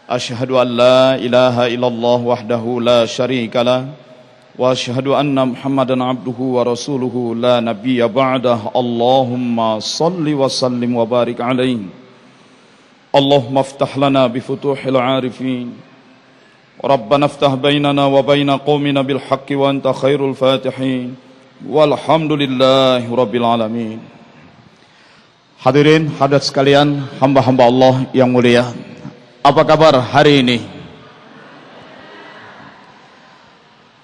Asyhadu an la ilaha illallah wahdahu la syarika lah wa asyhadu anna Muhammadan abduhu wa rasuluhu la nabiyya ba'dah. Allahumma salli wa sallim wa barik alaihi. Allahumma iftah lana bi futuhil arifin. Rabbana iftah bainana wa baina qaumina bil haqqi wa anta khairul fatihin. Walhamdulillahi rabbil alamin. Hadirin hadirat sekalian, hamba-hamba Allah yang mulia, apa kabar hari ini?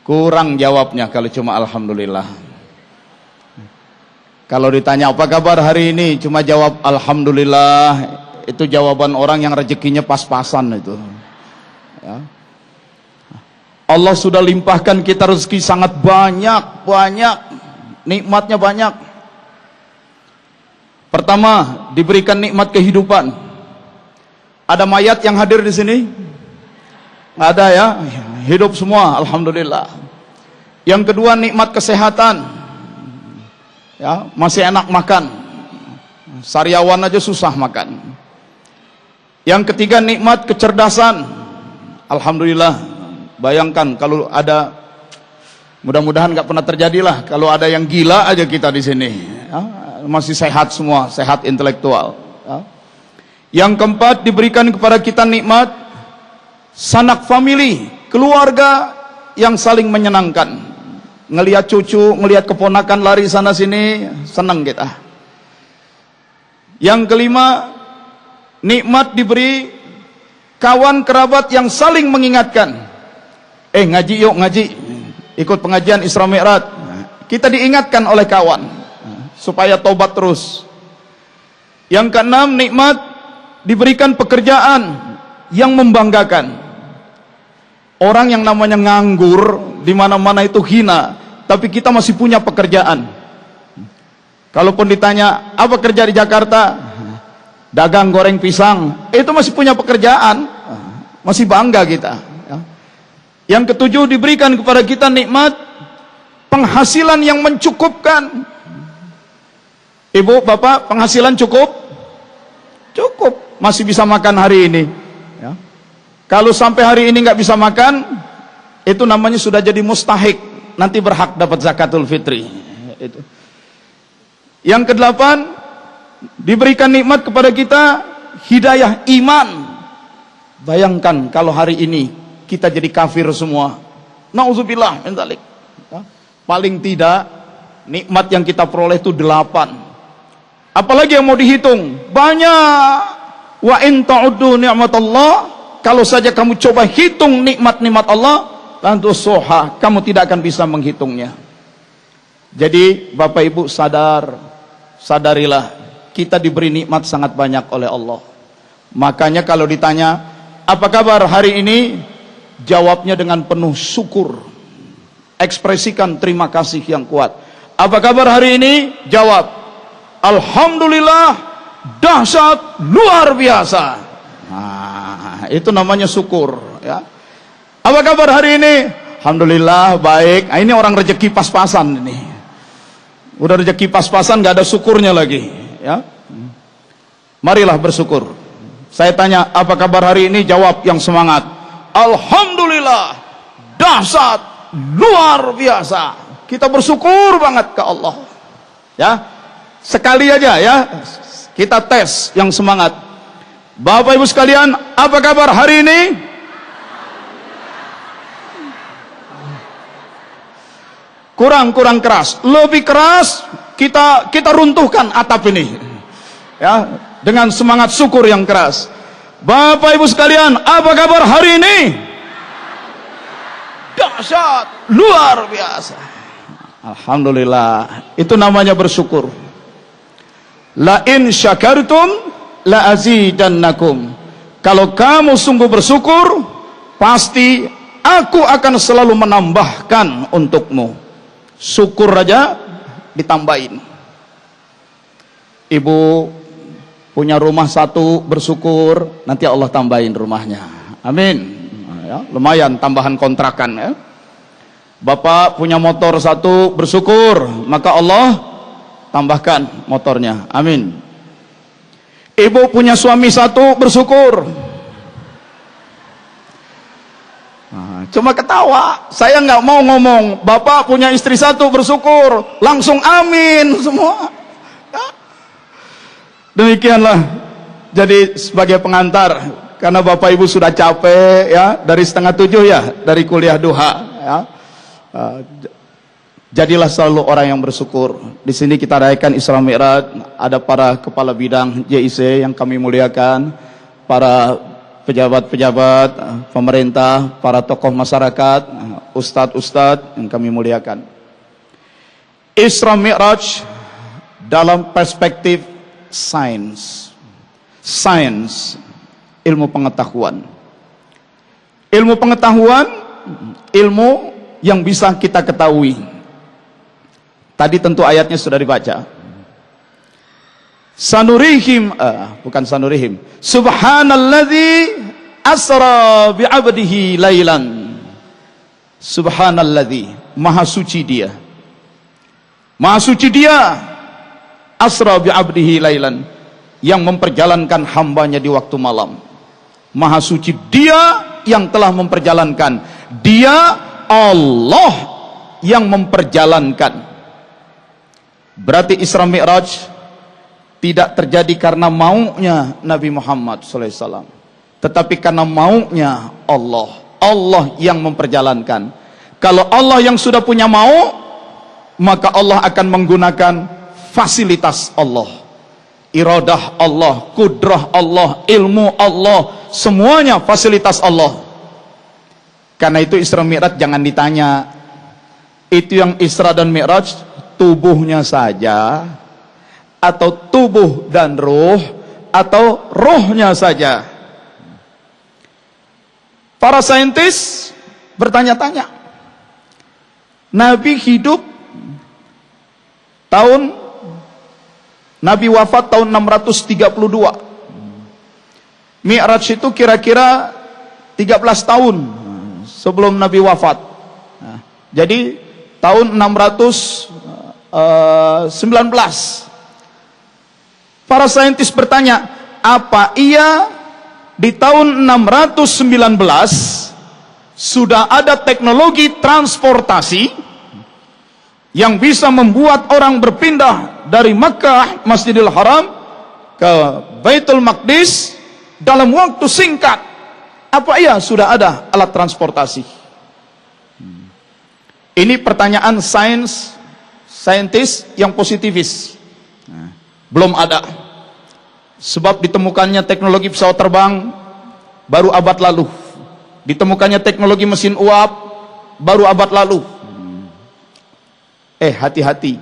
Kurang jawabnya kalau cuma alhamdulillah. Kalau ditanya apa kabar hari ini, cuma jawab alhamdulillah, itu jawaban orang yang rezekinya pas-pasan itu. Ya. Allah sudah limpahkan kita rezeki sangat banyak, nikmatnya banyak. Pertama, diberikan nikmat kehidupan. Ada mayat yang hadir di sini? Nggak ada ya, hidup semua, alhamdulillah. Yang kedua, nikmat kesehatan. Ya, masih enak makan. Sariawan aja susah makan. Yang ketiga, nikmat kecerdasan. Alhamdulillah. Bayangkan kalau ada, mudah-mudahan nggak pernah terjadilah kalau ada yang gila aja kita di sini. Ya, masih sehat semua, sehat intelektual. Ya. Yang keempat, diberikan kepada kita nikmat sanak famili, keluarga yang saling menyenangkan. Ngelihat cucu, ngelihat keponakan lari sana sini, senang kita. Yang kelima, nikmat diberi kawan kerabat yang saling mengingatkan. Ngaji yuk, ngaji. Ikut pengajian Isra Mi'raj. Kita diingatkan oleh kawan supaya taubat terus. Yang keenam, nikmat diberikan pekerjaan yang membanggakan. Orang yang namanya nganggur di mana-mana itu hina, tapi kita masih punya pekerjaan. Kalaupun ditanya apa kerja di Jakarta, dagang goreng pisang, itu masih punya pekerjaan, masih bangga kita. Yang ketujuh, diberikan kepada kita nikmat penghasilan yang mencukupkan. Ibu, bapak, penghasilan cukup? Cukup. Masih bisa makan hari ini ya. Kalau sampai hari ini nggak bisa makan, itu namanya sudah jadi mustahik, nanti berhak dapat zakatul fitri itu. Yang kedelapan, diberikan nikmat kepada kita hidayah iman. Bayangkan kalau hari ini kita jadi kafir semua, nauzubillah min dzalik ya. Paling tidak nikmat yang kita peroleh itu 8, apalagi yang mau dihitung banyak. Wa in ta'uddu ni'matallah, kalau saja kamu coba hitung nikmat-nikmat Allah, tentu soha, kamu tidak akan bisa menghitungnya. Jadi Bapak Ibu sadarilah, kita diberi nikmat sangat banyak oleh Allah. Makanya kalau ditanya, apa kabar hari ini? Jawabnya dengan penuh syukur. Ekspresikan terima kasih yang kuat. Apa kabar hari ini? Jawab, alhamdulillah, dahsyat, luar biasa. Nah, itu namanya syukur ya. Apa kabar hari ini? Alhamdulillah baik. Nah, ini orang rezeki pas-pasan ini. Udah rezeki pas-pasan, nggak ada syukurnya lagi ya. Marilah bersyukur. Saya tanya, apa kabar hari ini? Jawab yang semangat, alhamdulillah, dahsyat, luar biasa. Kita bersyukur banget ke Allah ya. Sekali aja ya, kita tes yang semangat. Bapak Ibu sekalian, apa kabar hari ini? Kurang keras. Lebih keras, kita runtuhkan atap ini ya, dengan semangat syukur yang keras. Bapak Ibu sekalian, apa kabar hari ini? Dahsyat, luar biasa. Alhamdulillah, itu namanya bersyukur. La in syakartum la azidannakum. Kalau kamu sungguh bersyukur, pasti aku akan selalu menambahkan untukmu. Syukur aja ditambahin. Ibu punya rumah 1, bersyukur, nanti Allah tambahin rumahnya. Amin ya, lumayan tambahan kontrakan ya. Bapak punya motor 1, bersyukur, maka Allah tambahkan motornya. Amin. Ibu punya suami 1, bersyukur, Cuma ketawa. Saya nggak mau ngomong, Bapak punya istri satu bersyukur, langsung amin semua. Ya. Demikianlah. Jadi sebagai pengantar, karena Bapak Ibu sudah capek ya dari 6:30 ya, dari kuliah duha ya. Jadilah selalu orang yang bersyukur. Di sini kita rayakan Isra Mi'raj, ada para kepala bidang JIC yang kami muliakan, para pejabat-pejabat pemerintah, para tokoh masyarakat, ustadz-ustadz yang kami muliakan. Isra Mi'raj dalam perspektif sains, ilmu pengetahuan. Ilmu pengetahuan, ilmu yang bisa kita ketahui. Tadi tentu ayatnya sudah dibaca. Subhanalladzi asra bi'abdihi lailan. Subhanalladzi, maha suci dia. Maha suci dia. Asra bi'abdihi lailan, yang memperjalankan hambanya di waktu malam. Maha suci dia yang telah memperjalankan. Dia Allah yang memperjalankan. Berarti Isra Mi'raj tidak terjadi karena maunya Nabi Muhammad SAW, tetapi karena maunya Allah. Allah yang memperjalankan. Kalau Allah yang sudah punya mau, maka Allah akan menggunakan fasilitas Allah, iradah Allah, kudrah Allah, ilmu Allah, semuanya fasilitas Allah. Karena itu Isra Mi'raj jangan ditanya, itu yang Isra dan Mi'raj tubuhnya saja, atau tubuh dan ruh, atau rohnya saja. Para saintis bertanya-tanya. Nabi hidup Nabi wafat tahun 632. Mi'raj itu kira-kira 13 tahun sebelum Nabi wafat. Jadi tahun 619. Para saintis bertanya, apa iya di tahun 619 sudah ada teknologi transportasi yang bisa membuat orang berpindah dari Makkah, Masjidil Haram, ke Baitul Maqdis dalam waktu singkat? Apa iya sudah ada alat transportasi? Ini pertanyaan saintis yang positivis. Belum ada. Sebab ditemukannya teknologi pesawat terbang baru abad lalu. Ditemukannya teknologi mesin uap baru abad lalu. Hati-hati.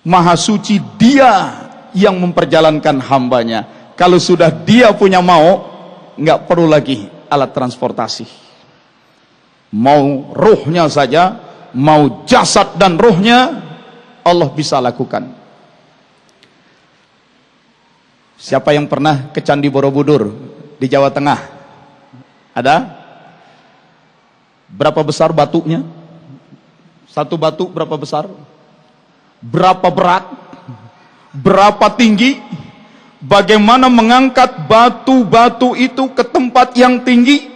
Maha suci dia yang memperjalankan hambanya. Kalau sudah dia punya mau, nggak perlu lagi alat transportasi. Mau ruhnya saja, mau jasad dan ruhnya, Allah bisa lakukan. Siapa yang pernah ke Candi Borobudur di Jawa Tengah? Ada? Berapa besar batunya? Satu batu berapa besar? Berapa berat? Berapa tinggi? Bagaimana mengangkat batu-batu itu ke tempat yang tinggi?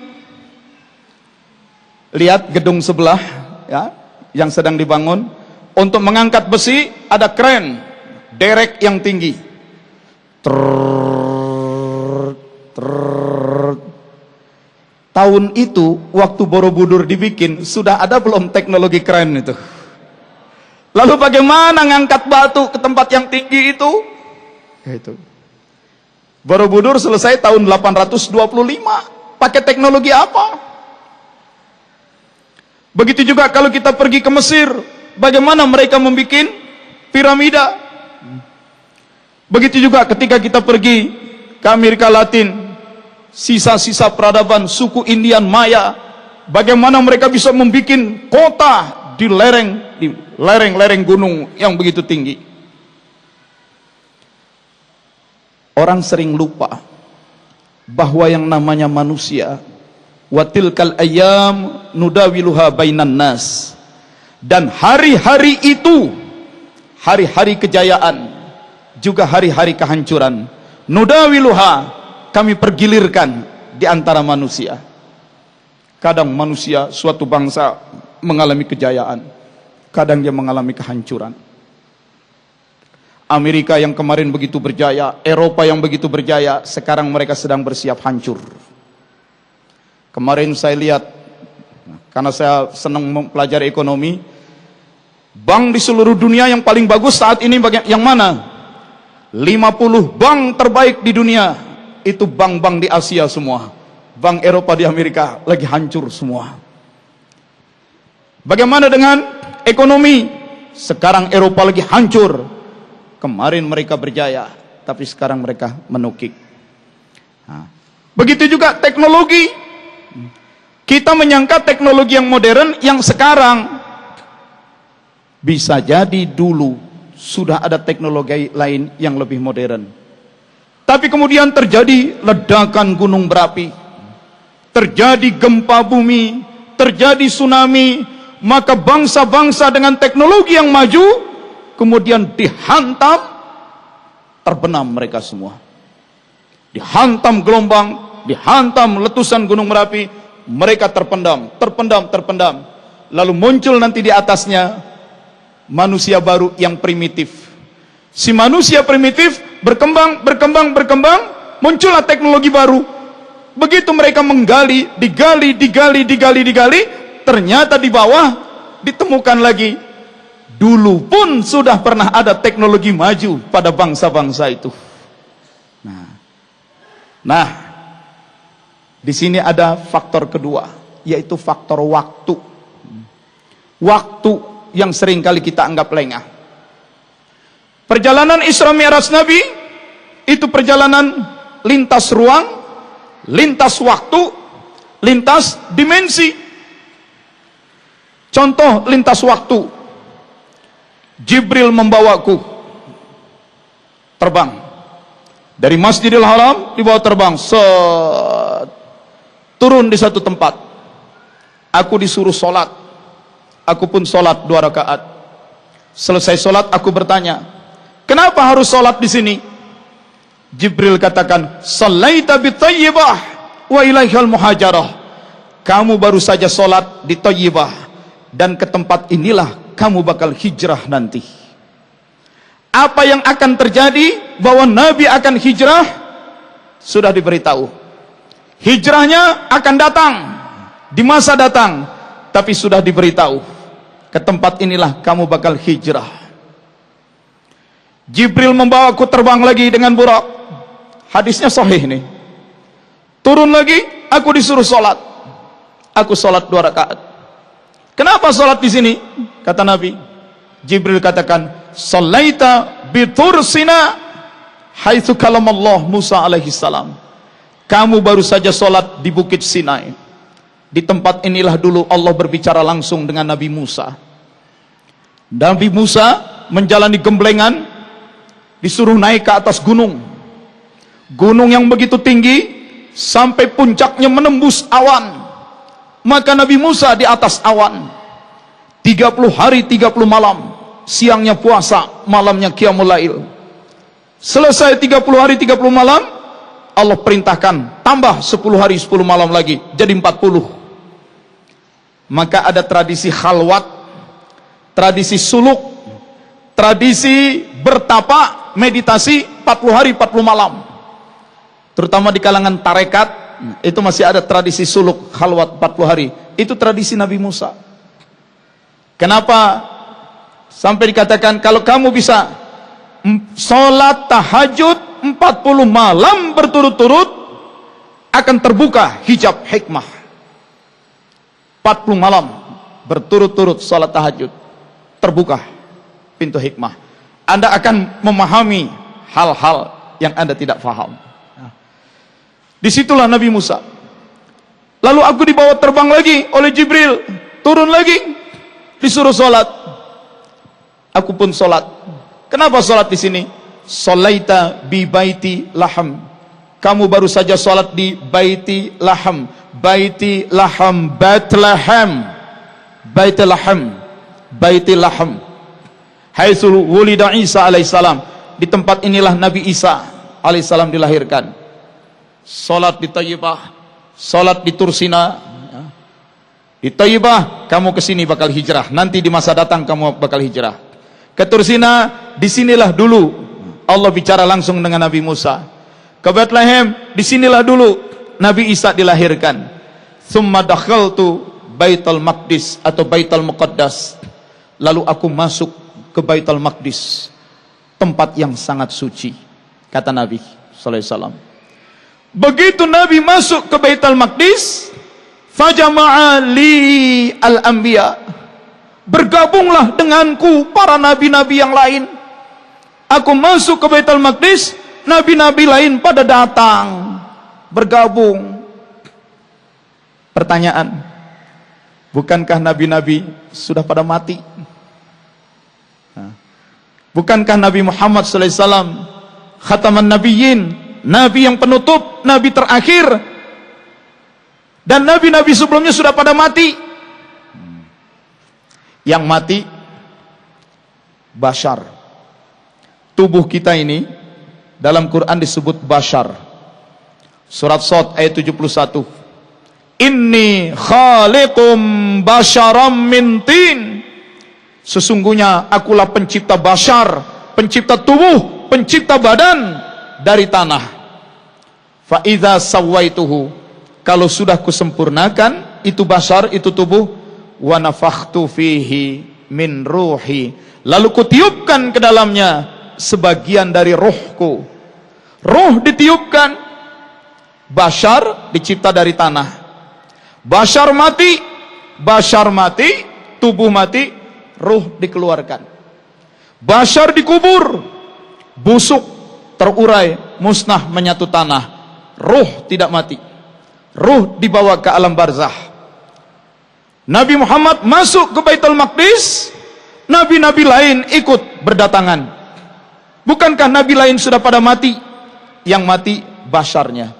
Lihat gedung sebelah ya, yang sedang dibangun. Untuk mengangkat besi ada kren, derek yang tinggi. Tahun itu waktu Borobudur dibikin sudah ada belum teknologi keren itu? Lalu bagaimana ngangkat batu ke tempat yang tinggi itu? Itu Borobudur selesai tahun 825. Pakai teknologi apa? Begitu juga kalau kita pergi ke Mesir, bagaimana mereka membuat piramida? Begitu juga ketika kita pergi ke Amerika Latin, sisa-sisa peradaban suku Indian Maya, bagaimana mereka bisa membuat kota di lereng gunung yang begitu tinggi. Orang sering lupa bahwa yang namanya manusia, watilkal ayyam nudawiluha bainan nas, dan hari-hari itu hari-hari kejayaan juga hari-hari kehancuran, nudawiluha, kami pergilirkan di antara manusia. Kadang manusia, suatu bangsa mengalami kejayaan, kadang dia mengalami kehancuran. Amerika yang kemarin begitu berjaya, Eropa yang begitu berjaya, sekarang mereka sedang bersiap hancur. Kemarin saya lihat, karena saya senang mempelajari ekonomi, bank di seluruh dunia yang paling bagus saat ini yang mana? 50 bank terbaik di dunia, itu bank-bank di Asia semua. Bank Eropa di Amerika lagi hancur semua. Bagaimana dengan ekonomi? Sekarang Eropa lagi hancur. Kemarin mereka berjaya, tapi sekarang mereka menukik. Begitu juga teknologi. Kita menyangka teknologi yang modern, yang sekarang, bisa jadi dulu sudah ada teknologi lain yang lebih modern. Tapi kemudian terjadi ledakan gunung berapi, terjadi gempa bumi, terjadi tsunami, maka bangsa-bangsa dengan teknologi yang maju kemudian dihantam, terbenam mereka semua. Dihantam gelombang, dihantam letusan gunung berapi, mereka terpendam. Lalu muncul nanti di atasnya manusia baru yang primitif. Si manusia primitif berkembang, muncullah teknologi baru. Begitu mereka menggali, digali, ternyata di bawah ditemukan lagi, dulu pun sudah pernah ada teknologi maju pada bangsa-bangsa itu. Nah, di sini ada faktor kedua, yaitu faktor waktu. Waktu yang sering kali kita anggap lengah. Perjalanan Isra Mi'raj Nabi itu perjalanan lintas ruang, lintas waktu, lintas dimensi. Contoh lintas waktu, Jibril membawaku terbang dari Masjidil Haram, dibawa terbang, turun di satu tempat. Aku disuruh sholat, aku pun sholat 2 rakaat. Selesai sholat aku bertanya, kenapa harus sholat di sini? Jibril katakan, "Shallaita bi Thayyibah wa ilaihal muhajarah." Kamu baru saja sholat di Thayyibah, dan ke tempat inilah kamu bakal hijrah nanti. Apa yang akan terjadi bahwa Nabi akan hijrah sudah diberitahu. Hijrahnya akan datang di masa datang, tapi sudah diberitahu, ke tempat inilah kamu bakal hijrah. Jibril membawaku terbang lagi dengan burak. Hadisnya sahih nih. Turun lagi, aku disuruh sholat. Aku sholat 2 rakaat. Kenapa sholat di sini? Kata Nabi. Jibril katakan, "Shallaita bi Tur Sina haitsu kalamallah Musa alaihi salam." Kamu baru saja sholat di Bukit Sinai. Di tempat inilah dulu Allah berbicara langsung dengan Nabi Musa. Nabi Musa menjalani gemblengan, disuruh naik ke atas gunung. Gunung yang begitu tinggi sampai puncaknya menembus awan. Maka Nabi Musa di atas awan 30 hari 30 malam, siangnya puasa, malamnya qiyamul lail. Selesai 30 hari 30 malam, Allah perintahkan tambah 10 hari 10 malam lagi, jadi 40. Maka ada tradisi khalwat, tradisi suluk, tradisi bertapa, meditasi 40 hari 40 malam. Terutama di kalangan tarekat, itu masih ada tradisi suluk khalwat 40 hari. Itu tradisi Nabi Musa. Kenapa sampai dikatakan kalau kamu bisa sholat tahajud 40 malam berturut-turut, akan terbuka hijab hikmah. 40 malam berturut-turut sholat tahajud, terbuka pintu hikmah. Anda akan memahami hal-hal yang Anda tidak faham. Disitulah Nabi Musa. Lalu aku dibawa terbang lagi oleh Jibril, turun lagi, disuruh sholat. Aku pun sholat. Kenapa sholat di sini? Sholaita bi baiti laham. Kamu baru saja sholat di baiti laham. Baiti laham, Bethlehem. Baiti laham, baiti laham. Haitsu wulida Isa alaihissalam. Di tempat inilah Nabi Isa alaihissalam dilahirkan. Salat di Thayyibah, salat di Tur Sina, Di Thayyibah kamu ke sini bakal hijrah, nanti di masa datang kamu bakal hijrah. Ke Tursina, disinilah dulu Allah bicara langsung dengan Nabi Musa. Ke Bethlehem, disinilah dulu Nabi Isa dilahirkan. Tsumma dakhaltu Baitul Maqdis atau Baitul Muqaddas. Lalu aku masuk ke Baitul Maqdis, tempat yang sangat suci, kata Nabi sallallahu alaihi wasallam. Begitu Nabi masuk ke Baitul Maqdis, fajama'a li al-anbiya, bergabunglah denganku para nabi-nabi yang lain. Aku masuk ke Baitul Maqdis, nabi-nabi lain pada datang bergabung. Pertanyaan, bukankah nabi-nabi sudah pada mati? Bukankah Nabi Muhammad sallallahu alaihi wasallam khataman nabiyyin, nabi yang penutup, nabi terakhir, dan nabi-nabi sebelumnya sudah pada mati? Yang mati bashar. Tubuh kita ini dalam Quran disebut bashar. Surat Shad ayat 71. Inni khaliqum basharam min tin. Sesungguhnya akulah pencipta bashar, pencipta tubuh, pencipta badan dari tanah. Fa idza sawaituhu, kalau sudah kusempurnakan itu bashar, itu tubuh, wa nafakhtu fihi min ruhi, lalu kutiupkan ke dalamnya sebagian dari rohku. Roh ditiupkan. Bashar dicipta dari tanah. Bashar mati, tubuh mati, ruh dikeluarkan. Bashar dikubur, busuk, terurai, musnah, menyatu tanah. Ruh tidak mati. Ruh dibawa ke alam barzah. Nabi Muhammad masuk ke Baitul Maqdis, nabi-nabi lain ikut berdatangan. Bukankah nabi lain sudah pada mati? Yang mati basharnya,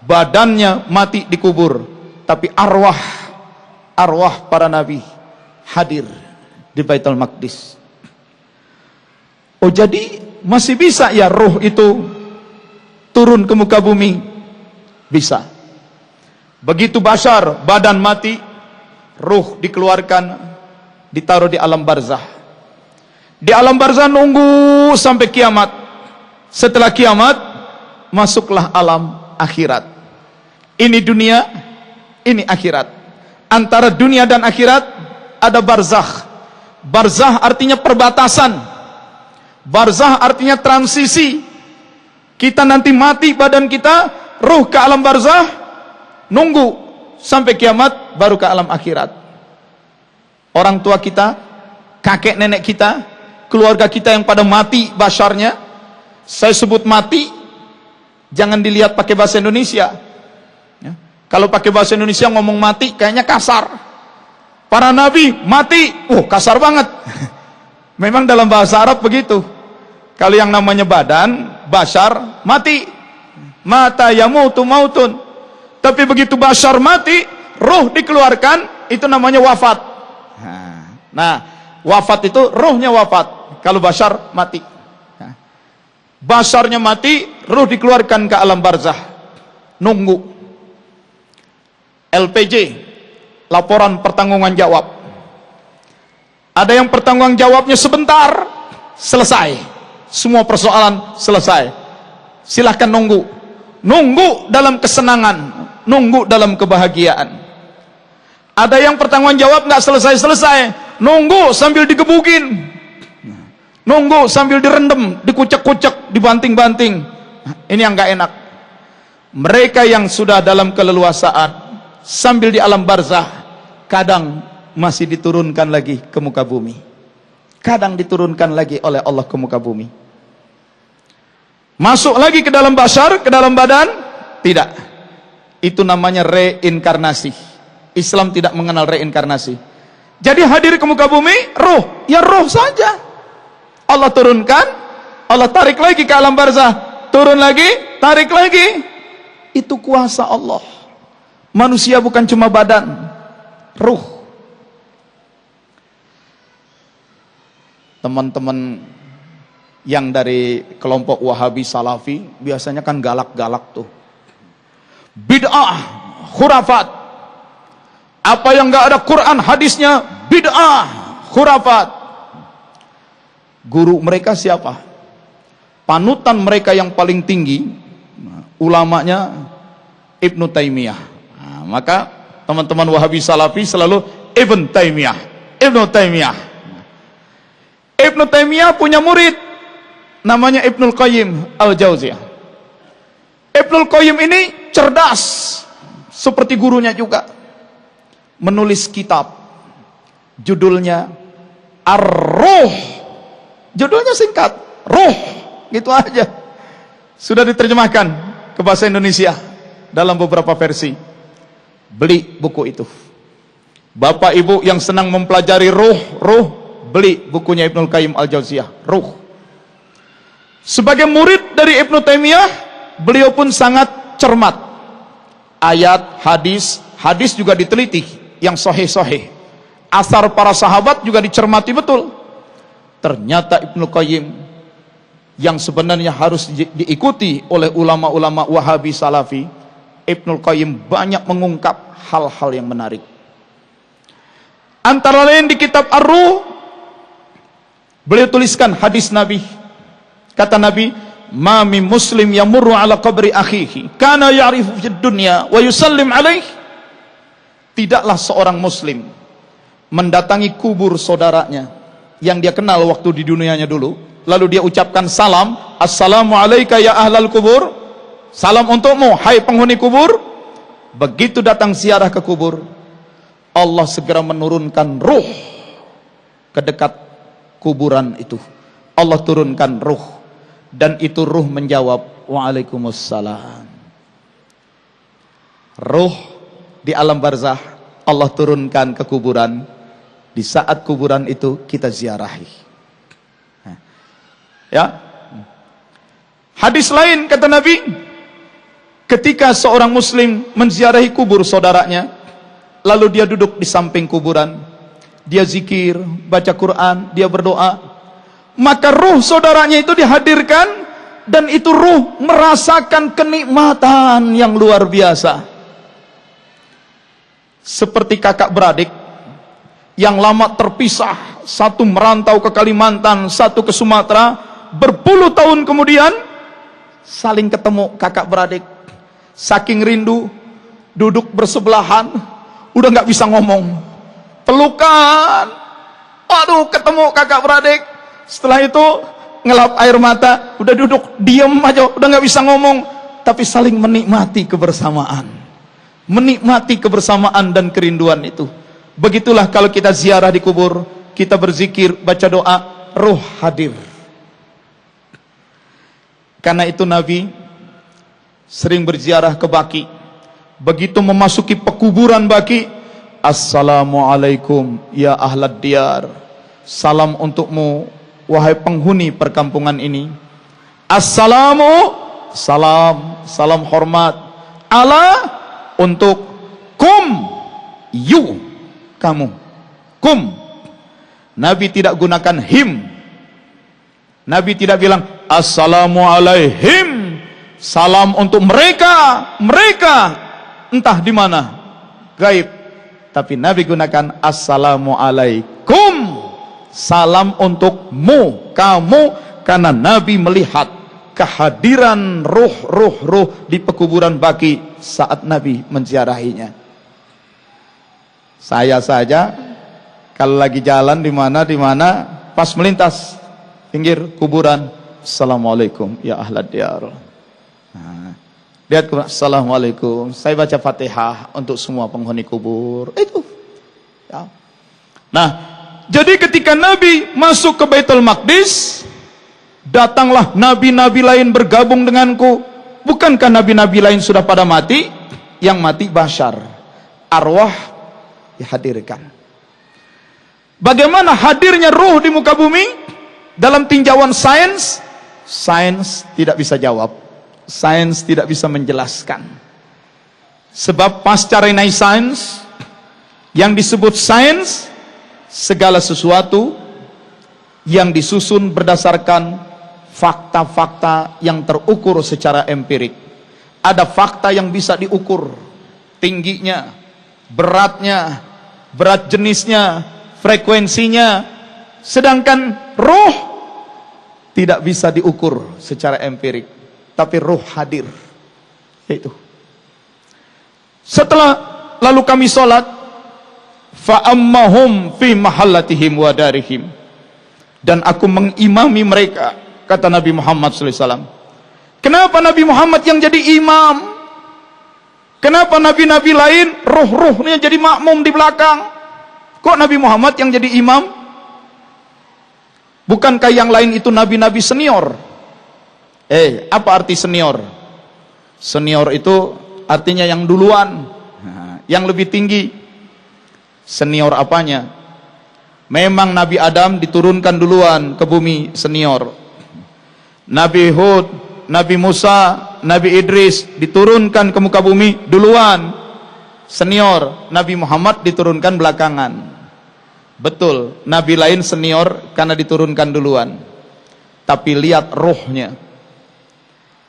badannya mati dikubur, tapi arwah para nabi hadir di Baitul Maqdis. Oh, jadi masih bisa ya ruh itu turun ke muka bumi? Bisa. Begitu bashar, badan mati, ruh dikeluarkan, ditaruh di alam barzah. Di alam barzah nunggu sampai kiamat. Setelah kiamat, masuklah alam akhirat. Ini dunia, ini akhirat. Antara dunia dan akhirat ada barzakh. Barzah artinya perbatasan. Barzah artinya transisi. Kita nanti mati badan kita, ruh ke alam barzah, nunggu sampai kiamat baru ke alam akhirat. Orang tua kita, kakek nenek kita, keluarga kita yang pada mati basharnya, saya sebut mati, jangan dilihat pakai bahasa Indonesia ya. Kalau pakai bahasa Indonesia ngomong mati kayaknya kasar. Para nabi mati, kasar banget. Memang dalam bahasa Arab begitu. Kalau yang namanya badan, bashar, mati. Mata yamutu mautun. Tapi begitu bashar mati, ruh dikeluarkan, itu namanya wafat. Nah, wafat itu ruhnya wafat. Kalau bashar mati. Basharnya mati, ruh dikeluarkan ke alam barzah. Nunggu. LPJ, laporan pertanggungan jawab. Ada yang pertanggungan jawabnya sebentar, selesai. Semua persoalan selesai. Silahkan nunggu. Nunggu dalam kesenangan, nunggu dalam kebahagiaan. Ada yang pertanggungan jawab nggak selesai-selesai, nunggu sambil digebukin, nunggu sambil direndam, dikucek-kucek, dibanting-banting. Ini yang nggak enak. Mereka yang sudah dalam keleluasaan sambil di alam barzah, kadang masih diturunkan lagi ke muka bumi, kadang diturunkan lagi oleh Allah ke muka bumi. Masuk lagi ke dalam bashar, ke dalam badan? Tidak. Itu namanya reinkarnasi. Islam tidak mengenal reinkarnasi. Jadi hadir ke muka bumi, roh, ya roh saja. Allah turunkan, Allah tarik lagi ke alam barzah, turun lagi, tarik lagi. Itu kuasa Allah. Manusia bukan cuma badan, ruh. Teman-teman yang dari kelompok Wahabi Salafi biasanya kan galak-galak tuh. Bid'ah, khurafat. Apa yang enggak ada Quran hadisnya bid'ah, khurafat. Guru mereka siapa? Panutan mereka yang paling tinggi, ulamanya Ibnu Taimiyah. Nah, maka teman-teman Wahabi Salafi selalu Ibnu Taimiyah, Ibnu Taimiyah. Ibnu Taimiyah punya murid namanya Ibnul Qayyim Al-Jauziyah. Ibnul Qayyim ini cerdas seperti gurunya juga. Menulis kitab judulnya Ar-Ruh. Judulnya singkat, Ruh, gitu aja. Sudah diterjemahkan ke bahasa Indonesia dalam beberapa versi. Beli buku itu. Bapak ibu yang senang mempelajari ruh, beli bukunya Ibnul Qayyim Al-Jauziyah, Ruh. Sebagai murid dari Ibnu Taimiyah, beliau pun sangat cermat. Ayat, hadis juga diteliti, yang sahih-sahih. Asar para sahabat juga dicermati betul. Ternyata Ibnu Qayyim yang sebenarnya harus diikuti oleh ulama-ulama Wahabi Salafi, Ibnu Qayyim banyak mengungkap hal-hal yang menarik. Antara lain di kitab Ar-Ruh, beliau tuliskan hadis Nabi. Kata Nabi, "Ma min muslim yamurru ala qabri akhihi kana ya'rifu fid dunya wa yusallim alaih." Tidaklah seorang muslim mendatangi kubur saudaranya yang dia kenal waktu di dunianya dulu, lalu dia ucapkan salam, "Assalamu alayka ya ahlal kubur." Salam untukmu hai penghuni kubur. Begitu datang ziarah ke kubur, Allah segera menurunkan ruh ke dekat kuburan itu. Allah turunkan ruh, dan itu ruh menjawab, "Waalaikumsalam." Ruh di alam barzah Allah turunkan ke kuburan. Di saat kuburan itu kita ziarahi. Ya. Hadis lain kata Nabi, ketika seorang muslim menziarahi kubur saudaranya, lalu dia duduk di samping kuburan, dia zikir, baca Quran, dia berdoa, maka ruh saudaranya itu dihadirkan, dan itu ruh merasakan kenikmatan yang luar biasa. Seperti kakak beradik yang lama terpisah, satu merantau ke Kalimantan, satu ke Sumatera, berpuluh tahun kemudian saling ketemu kakak beradik. Saking rindu, duduk bersebelahan, udah nggak bisa ngomong, pelukan, aduh ketemu kakak beradik. Setelah itu ngelap air mata, udah duduk diem aja, udah nggak bisa ngomong, tapi saling menikmati kebersamaan, menikmati kebersamaan dan kerinduan itu. Begitulah kalau kita ziarah di kubur, kita berzikir, baca doa, ruh hadir. Karena itu Nabi sering berziarah ke Baqi. Begitu memasuki pekuburan Baqi, "Assalamualaikum ya ahlad diyar." Salam untukmu wahai penghuni perkampungan ini. Salam hormat. Ala, untuk, kum, you, kamu. Kum. Nabi tidak gunakan him. Nabi tidak bilang assalamualaihim, salam untuk mereka entah di mana, gaib. Tapi Nabi gunakan assalamualaikum, salam untukmu, kamu, karena Nabi melihat kehadiran ruh di pekuburan Baqi saat Nabi menziarahinya. Saya saja kalau lagi jalan di mana pas melintas pinggir kuburan, assalamualaikum ya ahlad diyar. Lihat, assalamualaikum, saya baca Fatihah untuk semua penghuni kubur. Itu ya. Nah, jadi ketika Nabi masuk ke Baitul Maqdis, datanglah nabi-nabi lain bergabung denganku. Bukankah nabi-nabi lain sudah pada mati? Yang mati bashar, arwah dihadirkan. Bagaimana hadirnya ruh di muka bumi? Dalam tinjauan sains tidak bisa jawab. Sains tidak bisa menjelaskan. Sebab pasca Renaissance, yang disebut sains, segala sesuatu yang disusun berdasarkan fakta-fakta yang terukur secara empirik. Ada fakta yang bisa diukur tingginya, beratnya, berat jenisnya, frekuensinya. Sedangkan ruh tidak bisa diukur secara empirik, tapi ruh hadir. Itu. Setelah lalu kami sholat, fa'ammahum fi mahallatihim wa darihim, dan aku mengimami mereka, kata Nabi Muhammad SAW. Kenapa Nabi Muhammad yang jadi imam? Kenapa nabi-nabi lain ruh-ruhnya jadi makmum di belakang? Kok Nabi Muhammad yang jadi imam? Bukankah yang lain itu nabi-nabi senior? Apa arti senior? Senior itu artinya yang duluan, yang lebih tinggi. Senior apanya? Memang Nabi Adam diturunkan duluan ke bumi, senior. Nabi Hud, Nabi Musa, Nabi Idris diturunkan ke muka bumi duluan, senior. Nabi Muhammad diturunkan belakangan. Betul, Nabi lain senior karena diturunkan duluan. Tapi lihat rohnya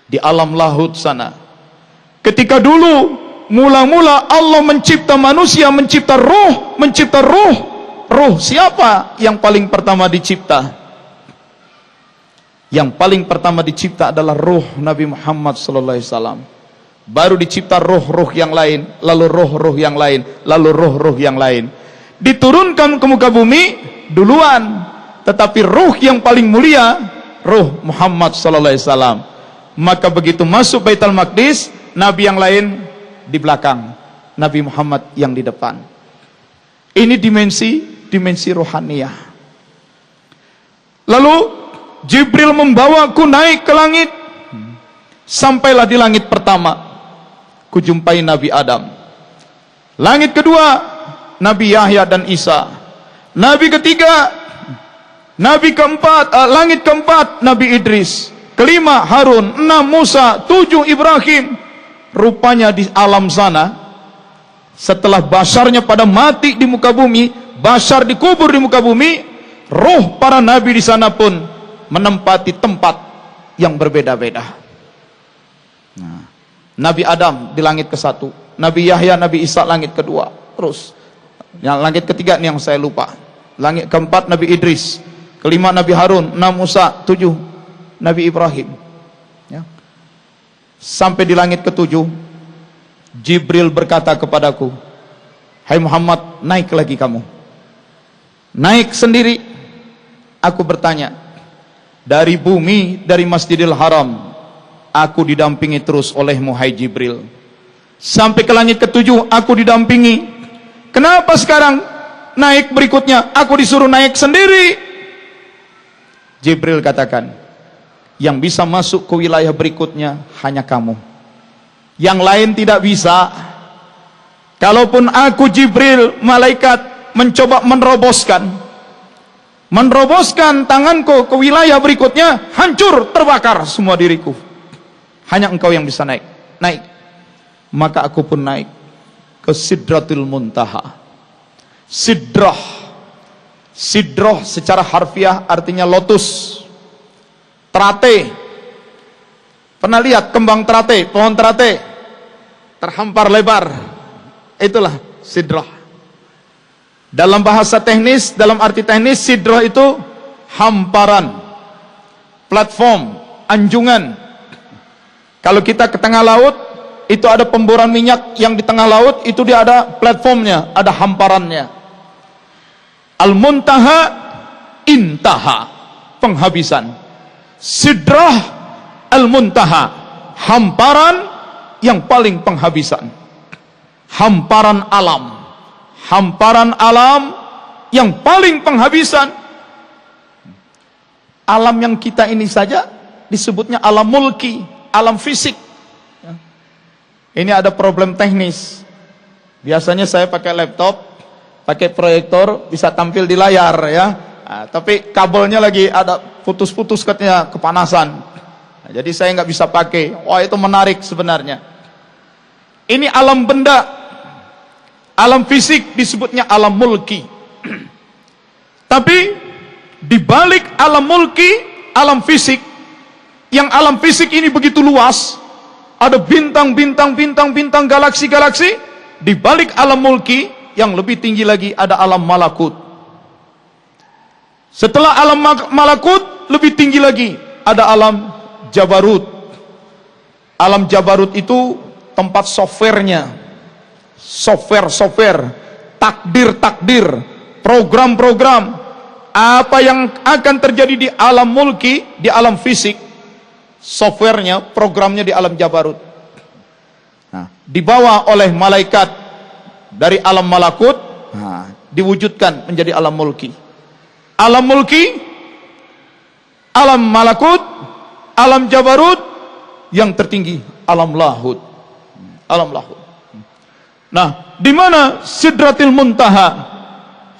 di alam lahut sana. Ketika dulu mula-mula Allah mencipta manusia, mencipta roh. Roh siapa yang paling pertama dicipta? Yang paling pertama dicipta adalah ruh Nabi Muhammad SAW. Baru dicipta roh-roh yang lain, lalu roh-roh yang lain, lalu roh-roh yang lain. Diturunkan ke muka bumi duluan, tetapi ruh yang paling mulia, ruh Muhammad SAW. Maka begitu masuk Baitul Maqdis, Nabi yang lain di belakang, Nabi Muhammad yang di depan. Ini dimensi rohaniyah. Lalu Jibril membawaku naik ke langit. Sampailah di langit pertama, kujumpai Nabi Adam. Langit kedua, Nabi Yahya dan Isa. Nabi ketiga, Nabi keempat, langit keempat, Nabi Idris. Kelima, Harun. 6, Musa. 7, Ibrahim. Rupanya di alam sana, setelah basarnya pada mati di muka bumi, basar dikubur di muka bumi, roh para nabi di sana pun menempati tempat yang berbeda-beda. Nah, Nabi Adam di langit ke-1, Nabi Yahya, Nabi Isa langit kedua. Terus yang langit ketiga nih yang saya lupa. Langit keempat Nabi Idris, kelima Nabi Harun, 6 Musa, 7 Nabi Ibrahim. Ya. Sampai di langit ke-7, Jibril berkata kepadaku, "Hai Muhammad, naik lagi kamu." Naik sendiri. Aku bertanya, dari bumi, dari Masjidil Haram, aku didampingi terus olehmu, hai Jibril. Sampai ke langit ke-7, aku didampingi. Kenapa sekarang naik berikutnya, aku disuruh naik sendiri? Jibril katakan, yang bisa masuk ke wilayah berikutnya hanya kamu. Yang lain tidak bisa. Kalaupun aku Jibril, malaikat, mencoba meneroboskan tanganku ke wilayah berikutnya, hancur, terbakar semua diriku. Hanya engkau yang bisa naik. Maka aku pun naik ke Sidratul Muntaha. Sidrah secara harfiah artinya lotus. Terate. Pernah lihat kembang terate, pohon terate terhampar lebar? Itulah sidrah. Dalam bahasa teknis, dalam arti teknis, sidrah itu hamparan, platform, anjungan. Kalau kita ke tengah laut, itu ada pemboran minyak yang di tengah laut, itu dia ada platformnya, ada hamparannya. Al-Muntaha, intaha, penghabisan. Sidrah Al-Muntaha, hamparan yang paling penghabisan. Hamparan alam yang paling penghabisan. Alam yang kita ini saja disebutnya alam mulki, alam fisik. Ini ada problem teknis. Biasanya saya pakai laptop, pakai proyektor, bisa tampil di layar ya. Nah, tapi kabelnya lagi ada putus-putus katanya, kepanasan. Nah, jadi saya nggak bisa pakai. Wah, itu menarik sebenarnya. Ini alam benda, alam fisik disebutnya alam mulki. Tapi di balik alam mulki, alam fisik, yang alam fisik ini begitu luas, ada bintang-bintang, galaksi-galaksi, di balik alam mulki yang lebih tinggi lagi ada alam malakut. Setelah alam malakut lebih tinggi lagi ada alam jabarut. Alam jabarut itu tempat softwarenya, software, takdir, program-program. Apa yang akan terjadi di alam mulki, di alam fisik, softwarenya, programnya di alam jabarut. Nah, dibawa oleh malaikat dari alam malakut, diwujudkan menjadi alam mulki. Alam mulki, alam malakut, alam jabarut, yang tertinggi alam lahut. Alam lahut. Nah, di mana Sidratil Muntaha,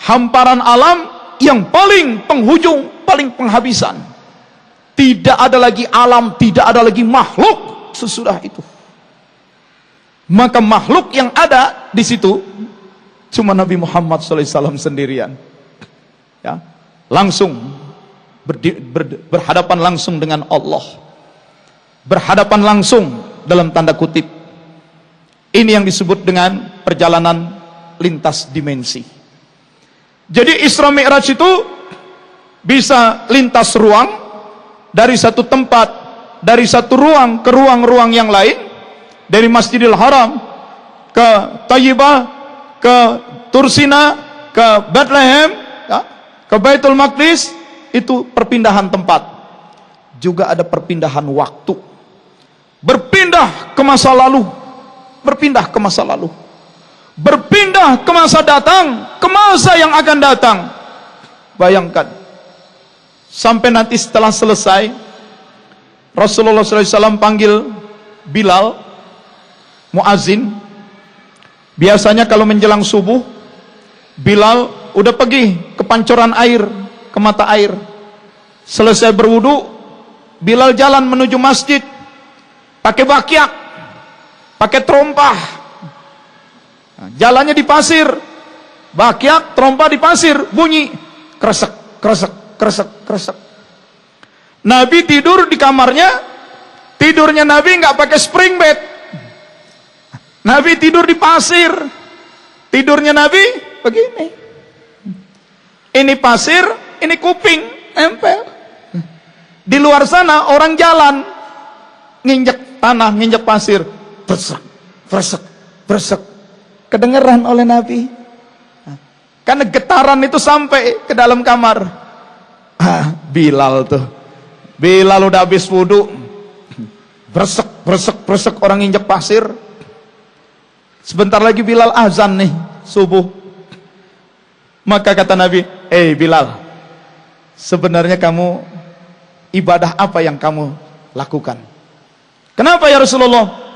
hamparan alam yang paling penghujung, paling penghabisan. Tidak ada lagi alam, tidak ada lagi makhluk sesudah itu. Maka makhluk yang ada di situ cuma Nabi Muhammad SAW sendirian. Ya, langsung berhadapan langsung dengan Allah. Berhadapan langsung dalam tanda kutip. Ini yang disebut dengan perjalanan lintas dimensi. Jadi Isra Mi'raj itu bisa lintas ruang dari satu tempat, dari satu ruang ke ruang-ruang yang lain, dari Masjidil Haram ke Thayyibah, ke Tursina, ke Bethlehem, ya, ke Baitul Maqdis. Itu perpindahan tempat. Juga ada perpindahan waktu. Berpindah ke masa lalu, berpindah ke masa lalu. Berpindah ke masa datang, ke masa yang akan datang. Bayangkan, sampai nanti setelah selesai, Rasulullah SAW panggil Bilal, muazin. Biasanya kalau menjelang subuh, Bilal udah pergi ke pancoran air, ke mata air. Selesai berwudu, Bilal jalan menuju masjid, pakai bakyak, pakai terompah. Nah, jalannya di pasir, bakyak, trompa di pasir, bunyi kresek, kresek, kresek, kresek. Nabi tidur di kamarnya, tidurnya Nabi nggak pakai spring bed. Nabi tidur di pasir, tidurnya Nabi begini. Ini pasir, ini kuping, empel. Di luar sana orang jalan, nginjek tanah, nginjek pasir, bresek, bresek, bresek. Kedengeran oleh Nabi. Karena getaran itu sampai ke dalam kamar. Bilal tuh. Bilal udah habis wudu. Bresek, bresek, bresek orang injek pasir. Sebentar lagi Bilal azan nih, subuh. Maka kata Nabi, Bilal, sebenarnya kamu ibadah apa yang kamu lakukan? Kenapa ya Rasulullah?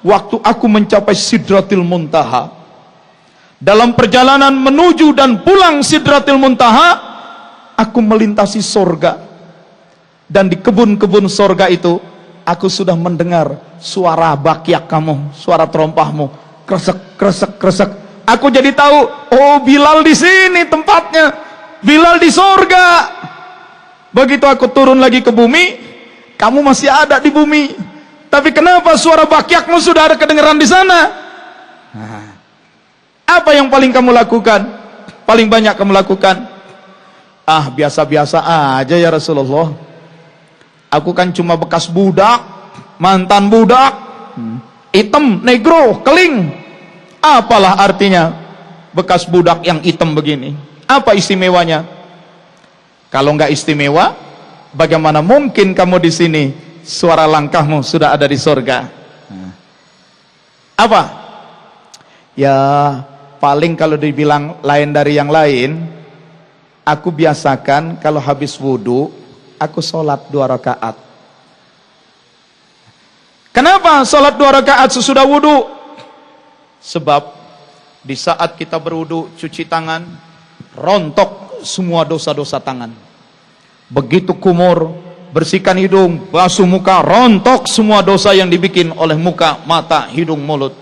Waktu aku mencapai Sidratil Muntaha, dalam perjalanan menuju dan pulang Sidratil Muntaha, aku melintasi sorga. Dan di kebun-kebun sorga itu, aku sudah mendengar suara bakyak kamu, suara terompahmu, kresek, kresek, kresek. Aku jadi tahu, oh Bilal di sini tempatnya, Bilal di sorga. Begitu aku turun lagi ke bumi, kamu masih ada di bumi. Tapi kenapa suara bakyakmu sudah ada kedengaran di sana? Apa yang paling kamu lakukan? Paling banyak kamu lakukan? Biasa-biasa aja ya Rasulullah. Aku kan cuma bekas budak, mantan budak, hitam, negro, keling. Apalah artinya bekas budak yang hitam begini? Apa istimewanya? Kalau nggak istimewa, bagaimana mungkin kamu di sini? Suara langkahmu sudah ada di sorga. Apa? Ya paling kalau dibilang lain dari yang lain, aku biasakan kalau habis wudu, aku sholat 2 rakaat. Kenapa sholat 2 rakaat sesudah wudu? Sebab di saat kita berwudu, cuci tangan, rontok semua dosa-dosa tangan. Begitu kumur, bersihkan hidung, basuh muka, rontok semua dosa yang dibikin oleh muka, mata, hidung, mulut.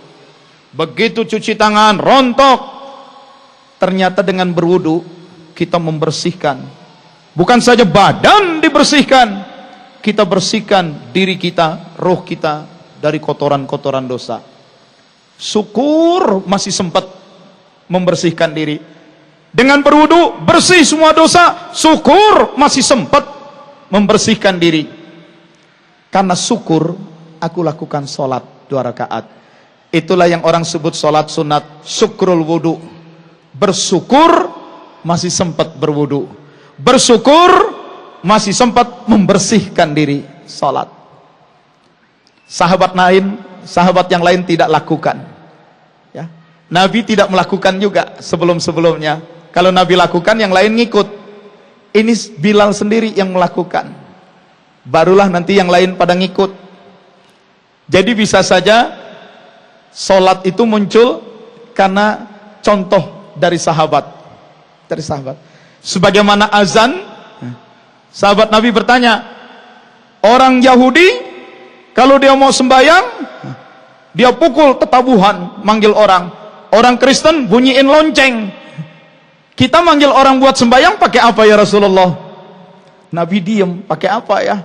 Begitu cuci tangan, rontok. Ternyata dengan berwudu kita membersihkan. Bukan saja badan dibersihkan, kita bersihkan diri kita, roh kita dari kotoran-kotoran dosa. Syukur masih sempat membersihkan diri. Dengan berwudu bersih semua dosa, syukur masih sempat membersihkan diri. Karena syukur aku lakukan sholat 2 rakaat. Itulah yang orang sebut sholat sunat, syukrul wudu. Bersyukur masih sempat berwudu, bersyukur masih sempat membersihkan diri sholat. Sahabat yang lain tidak lakukan, ya. Nabi tidak melakukan juga sebelum-sebelumnya. Kalau Nabi lakukan, yang lain ngikut. Ini Bilal sendiri yang melakukan, barulah nanti yang lain pada ngikut. Jadi bisa saja sholat itu muncul karena contoh dari sahabat. Sebagaimana azan, sahabat Nabi bertanya, orang Yahudi kalau dia mau sembahyang, dia pukul tetabuhan, manggil orang. Orang Kristen bunyiin lonceng. Kita manggil orang buat sembahyang pakai apa ya Rasulullah? Nabi diem, pakai apa ya?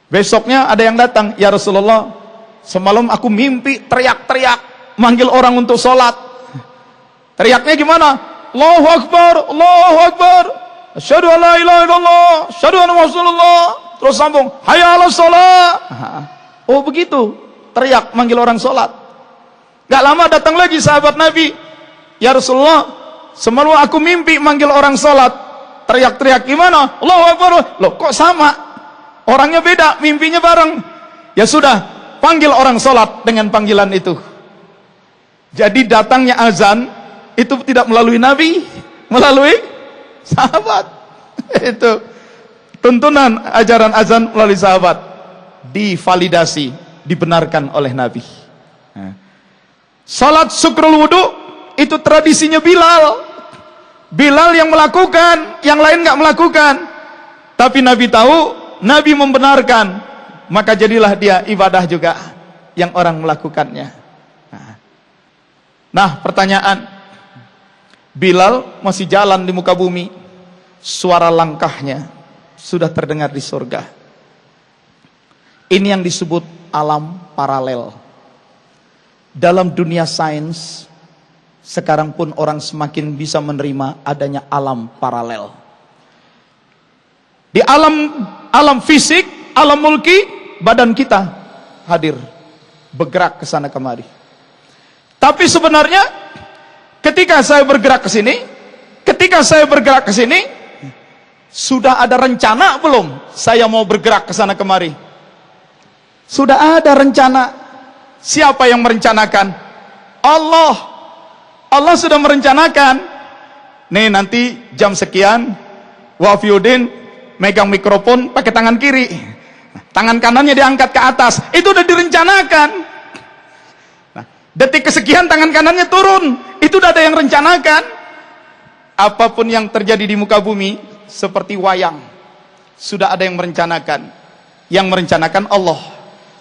Besoknya ada yang datang, ya Rasulullah, semalam aku mimpi teriak-teriak manggil orang untuk sholat. Teriaknya gimana? Allahu Akbar, Allahu Akbar, asyhadu an la ilaha illallah, asyhadu anna Rasulullah. Terus sambung, hayya 'alas shalah. Oh begitu, teriak manggil orang sholat. Gak lama datang lagi sahabat Nabi, ya Rasulullah, semalam aku mimpi manggil orang sholat. Teriak-teriak gimana? Allahu Akbar. Loh kok sama? Orangnya beda, mimpinya bareng. Ya sudah, panggil orang sholat dengan panggilan itu. Jadi datangnya azan itu tidak melalui Nabi, melalui sahabat. Itu tuntunan ajaran azan melalui sahabat, divalidasi, dibenarkan oleh Nabi. Salat syukrul wudu itu tradisinya Bilal. Bilal yang melakukan, yang lain nggak melakukan. Tapi Nabi tahu, Nabi membenarkan, maka jadilah dia ibadah juga yang orang melakukannya. Nah, pertanyaan, Bilal masih jalan di muka bumi, suara langkahnya sudah terdengar di surga. Ini yang disebut alam paralel. Dalam dunia sains, sekarang pun orang semakin bisa menerima adanya alam paralel. Di alam fisik, alam mulki, badan kita hadir, bergerak ke sana kemari. Tapi sebenarnya ketika saya bergerak ke sini, sudah ada rencana belum saya mau bergerak ke sana kemari? Sudah ada rencana. Siapa yang merencanakan? Allah. Allah sudah merencanakan. Nih nanti jam sekian, Wafiuddin megang mikrofon pakai tangan kiri, tangan kanannya diangkat ke atas. Itu udah direncanakan. Nah, detik kesekian tangan kanannya turun. Itu udah ada yang rencanakan. Apapun yang terjadi di muka bumi seperti wayang, sudah ada yang merencanakan. Yang merencanakan Allah.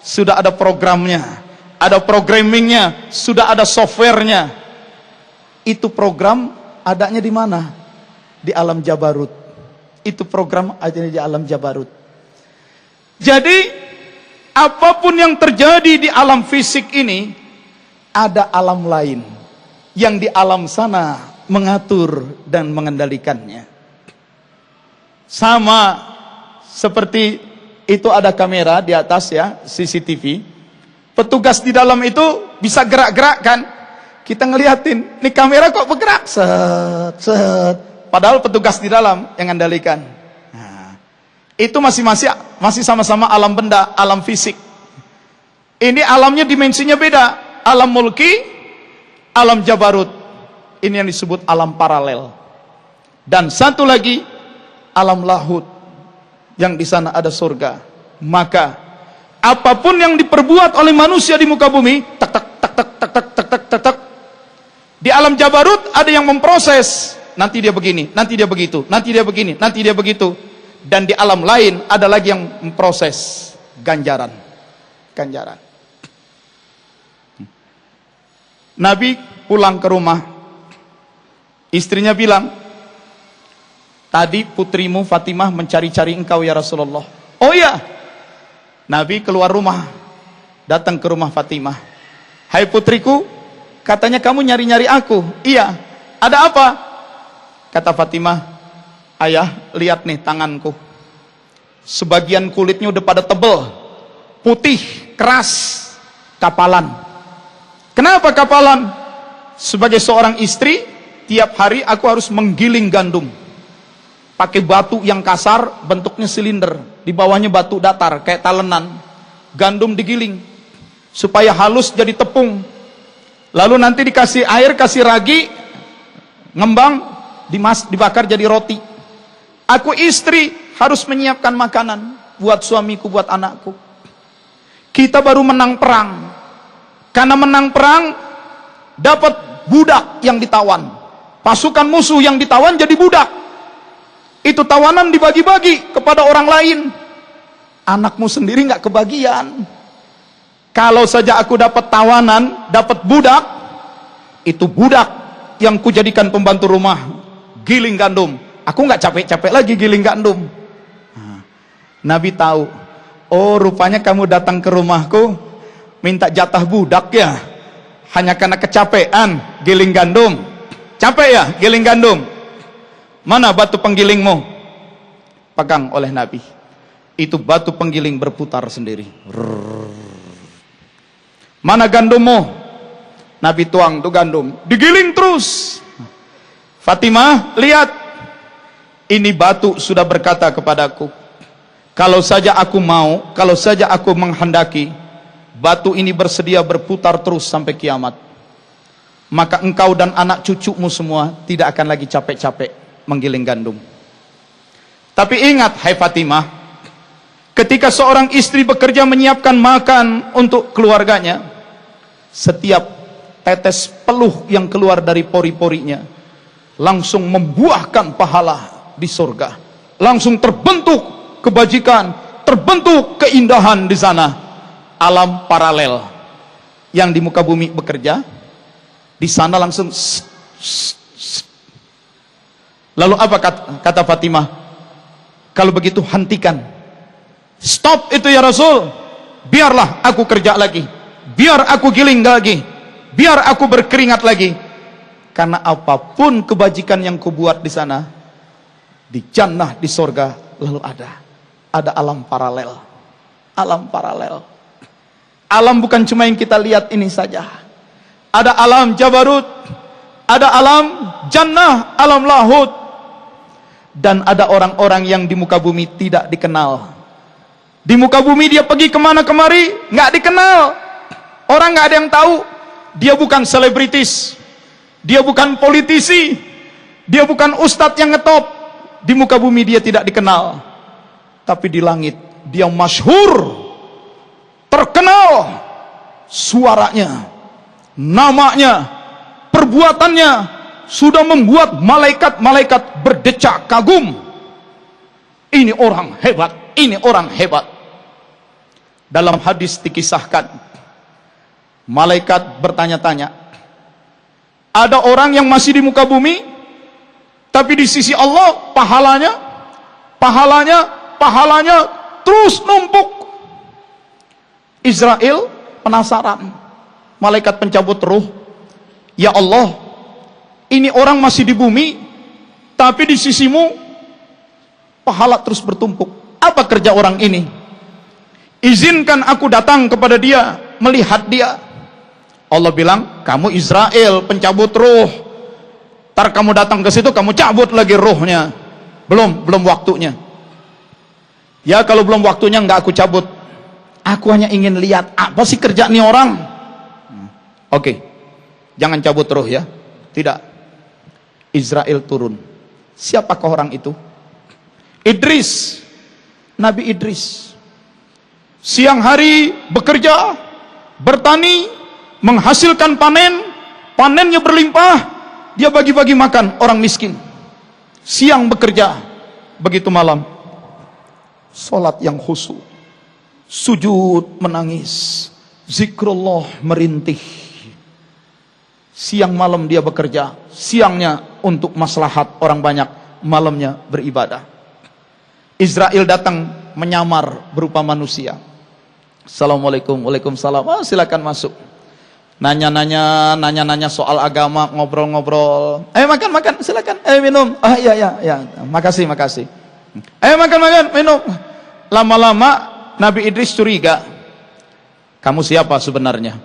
Sudah ada programnya, ada programmingnya, sudah ada softwarenya. Itu program adanya di mana? Di alam Jabarut. Itu program adanya di alam Jabarut. Jadi apapun yang terjadi di alam fisik ini, ada alam lain yang di alam sana mengatur dan mengendalikannya. Sama seperti itu, ada kamera di atas ya, CCTV. Petugas di dalam itu bisa gerak-gerak kan? Kita ngeliatin, nih kamera kok bergerak, set, set. Padahal petugas di dalam yang mengendalikan. Nah, itu masih sama-sama alam benda, alam fisik. Ini alamnya dimensinya beda. Alam mulki, alam Jabarut. Ini yang disebut alam paralel. Dan satu lagi, alam lahut, yang di sana ada surga. Maka apapun yang diperbuat oleh manusia di muka bumi, tak tak tak tak tak tak tak tak tak tak. Di alam Jabarut ada yang memproses, nanti dia begini, nanti dia begitu, nanti dia begini, nanti dia begitu. Dan di alam lain ada lagi yang memproses ganjaran. Ganjaran. Nabi pulang ke rumah, istrinya bilang, tadi putrimu Fatimah mencari-cari engkau ya Rasulullah. Oh ya. Nabi keluar rumah, datang ke rumah Fatimah. Hai putriku, katanya kamu nyari-nyari aku. Iya, ada apa? Kata Fatimah, ayah, lihat nih tanganku. Sebagian kulitnya udah pada tebel, putih, keras, kapalan. Kenapa kapalan? Sebagai seorang istri, tiap hari aku harus menggiling gandum. Pakai batu yang kasar, bentuknya silinder. Di bawahnya batu datar, kayak talenan. Gandum digiling, supaya halus jadi tepung. Lalu nanti dikasih air, kasih ragi, ngembang, dibakar jadi roti. Aku istri, harus menyiapkan makanan buat suamiku, buat anakku. Kita baru menang perang. Karena menang perang, dapat budak yang ditawan. Pasukan musuh yang ditawan jadi budak. Itu tawanan dibagi-bagi kepada orang lain. Anakmu sendiri nggak kebagian. Kalau saja aku dapat tawanan, dapat budak, itu budak yang kujadikan pembantu rumah, giling gandum. Aku nggak capek-capek lagi giling gandum. Nabi tahu, oh rupanya kamu datang ke rumahku minta jatah budak ya, hanya karena kecapean giling gandum. Capek ya giling gandum? Mana batu penggilingmu? Pegang oleh Nabi. Itu batu penggiling berputar sendiri. Mana gandummu? Nabi tuang tuh gandum, digiling terus. Fatimah, lihat, ini batu sudah berkata kepadaku, kalau saja aku mau, kalau saja aku menghendaki, batu ini bersedia berputar terus sampai kiamat. Maka engkau dan anak cucumu semua tidak akan lagi capek-capek menggiling gandum. Tapi ingat, hai Fatimah, ketika seorang istri bekerja menyiapkan makan untuk keluarganya, setiap tetes peluh yang keluar dari pori-porinya langsung membuahkan pahala di surga. Langsung terbentuk kebajikan, terbentuk keindahan di sana. Alam paralel. Yang di muka bumi bekerja, di sana langsung Lalu apa kata Fatimah? Kalau begitu hentikan. Stop itu ya Rasul. Biarlah aku kerja lagi. Biar aku giling lagi. Biar aku berkeringat lagi. Karena apapun kebajikan yang kubuat di sana, di jannah, di surga, lalu ada alam paralel. Alam paralel. Alam bukan cuma yang kita lihat ini saja. Ada alam Jabarut, ada alam jannah, alam lahut. Dan ada orang-orang yang di muka bumi tidak dikenal. Di muka bumi dia pergi kemana kemari, nggak dikenal. Orang nggak ada yang tahu. Dia bukan selebritis, dia bukan politisi, dia bukan ustadz yang ngetop. Di muka bumi dia tidak dikenal. Tapi di langit dia masyhur, terkenal, suaranya, namanya, perbuatannya sudah membuat malaikat-malaikat berdecak kagum. Ini orang hebat, ini orang hebat. Dalam hadis dikisahkan, malaikat bertanya-tanya, ada orang yang masih di muka bumi, tapi di sisi Allah pahalanya terus numpuk. Israel penasaran, malaikat pencabut ruh, ya Allah, ini orang masih di bumi, tapi di sisimu pahala terus bertumpuk. Apa kerja orang ini? Izinkan aku datang kepada dia, melihat dia. Allah bilang, kamu Israel pencabut ruh. Ntar kamu datang ke situ, kamu cabut lagi ruhnya. Belum waktunya. Ya kalau belum waktunya nggak aku cabut. Aku hanya ingin lihat apa sih kerja nih orang. Oke, jangan cabut ruh ya. Tidak. Israel turun. Siapakah orang itu? Idris, Nabi Idris. Siang hari bekerja, bertani, menghasilkan panen, panennya berlimpah, dia bagi-bagi makan orang miskin. Siang bekerja, begitu malam salat yang khusyuk, sujud menangis, zikrullah merintih. Siang malam dia bekerja, siangnya untuk maslahat orang banyak, malamnya beribadah. Israel datang menyamar berupa manusia. Assalamualaikum, waalaikumsalam. Silakan masuk. Nanya-nanya soal agama, ngobrol-ngobrol. Ayo makan, silakan. Ayo minum. Ah iya. Makasih. Ayo makan, minum. Lama-lama Nabi Idris curiga. Kamu siapa sebenarnya?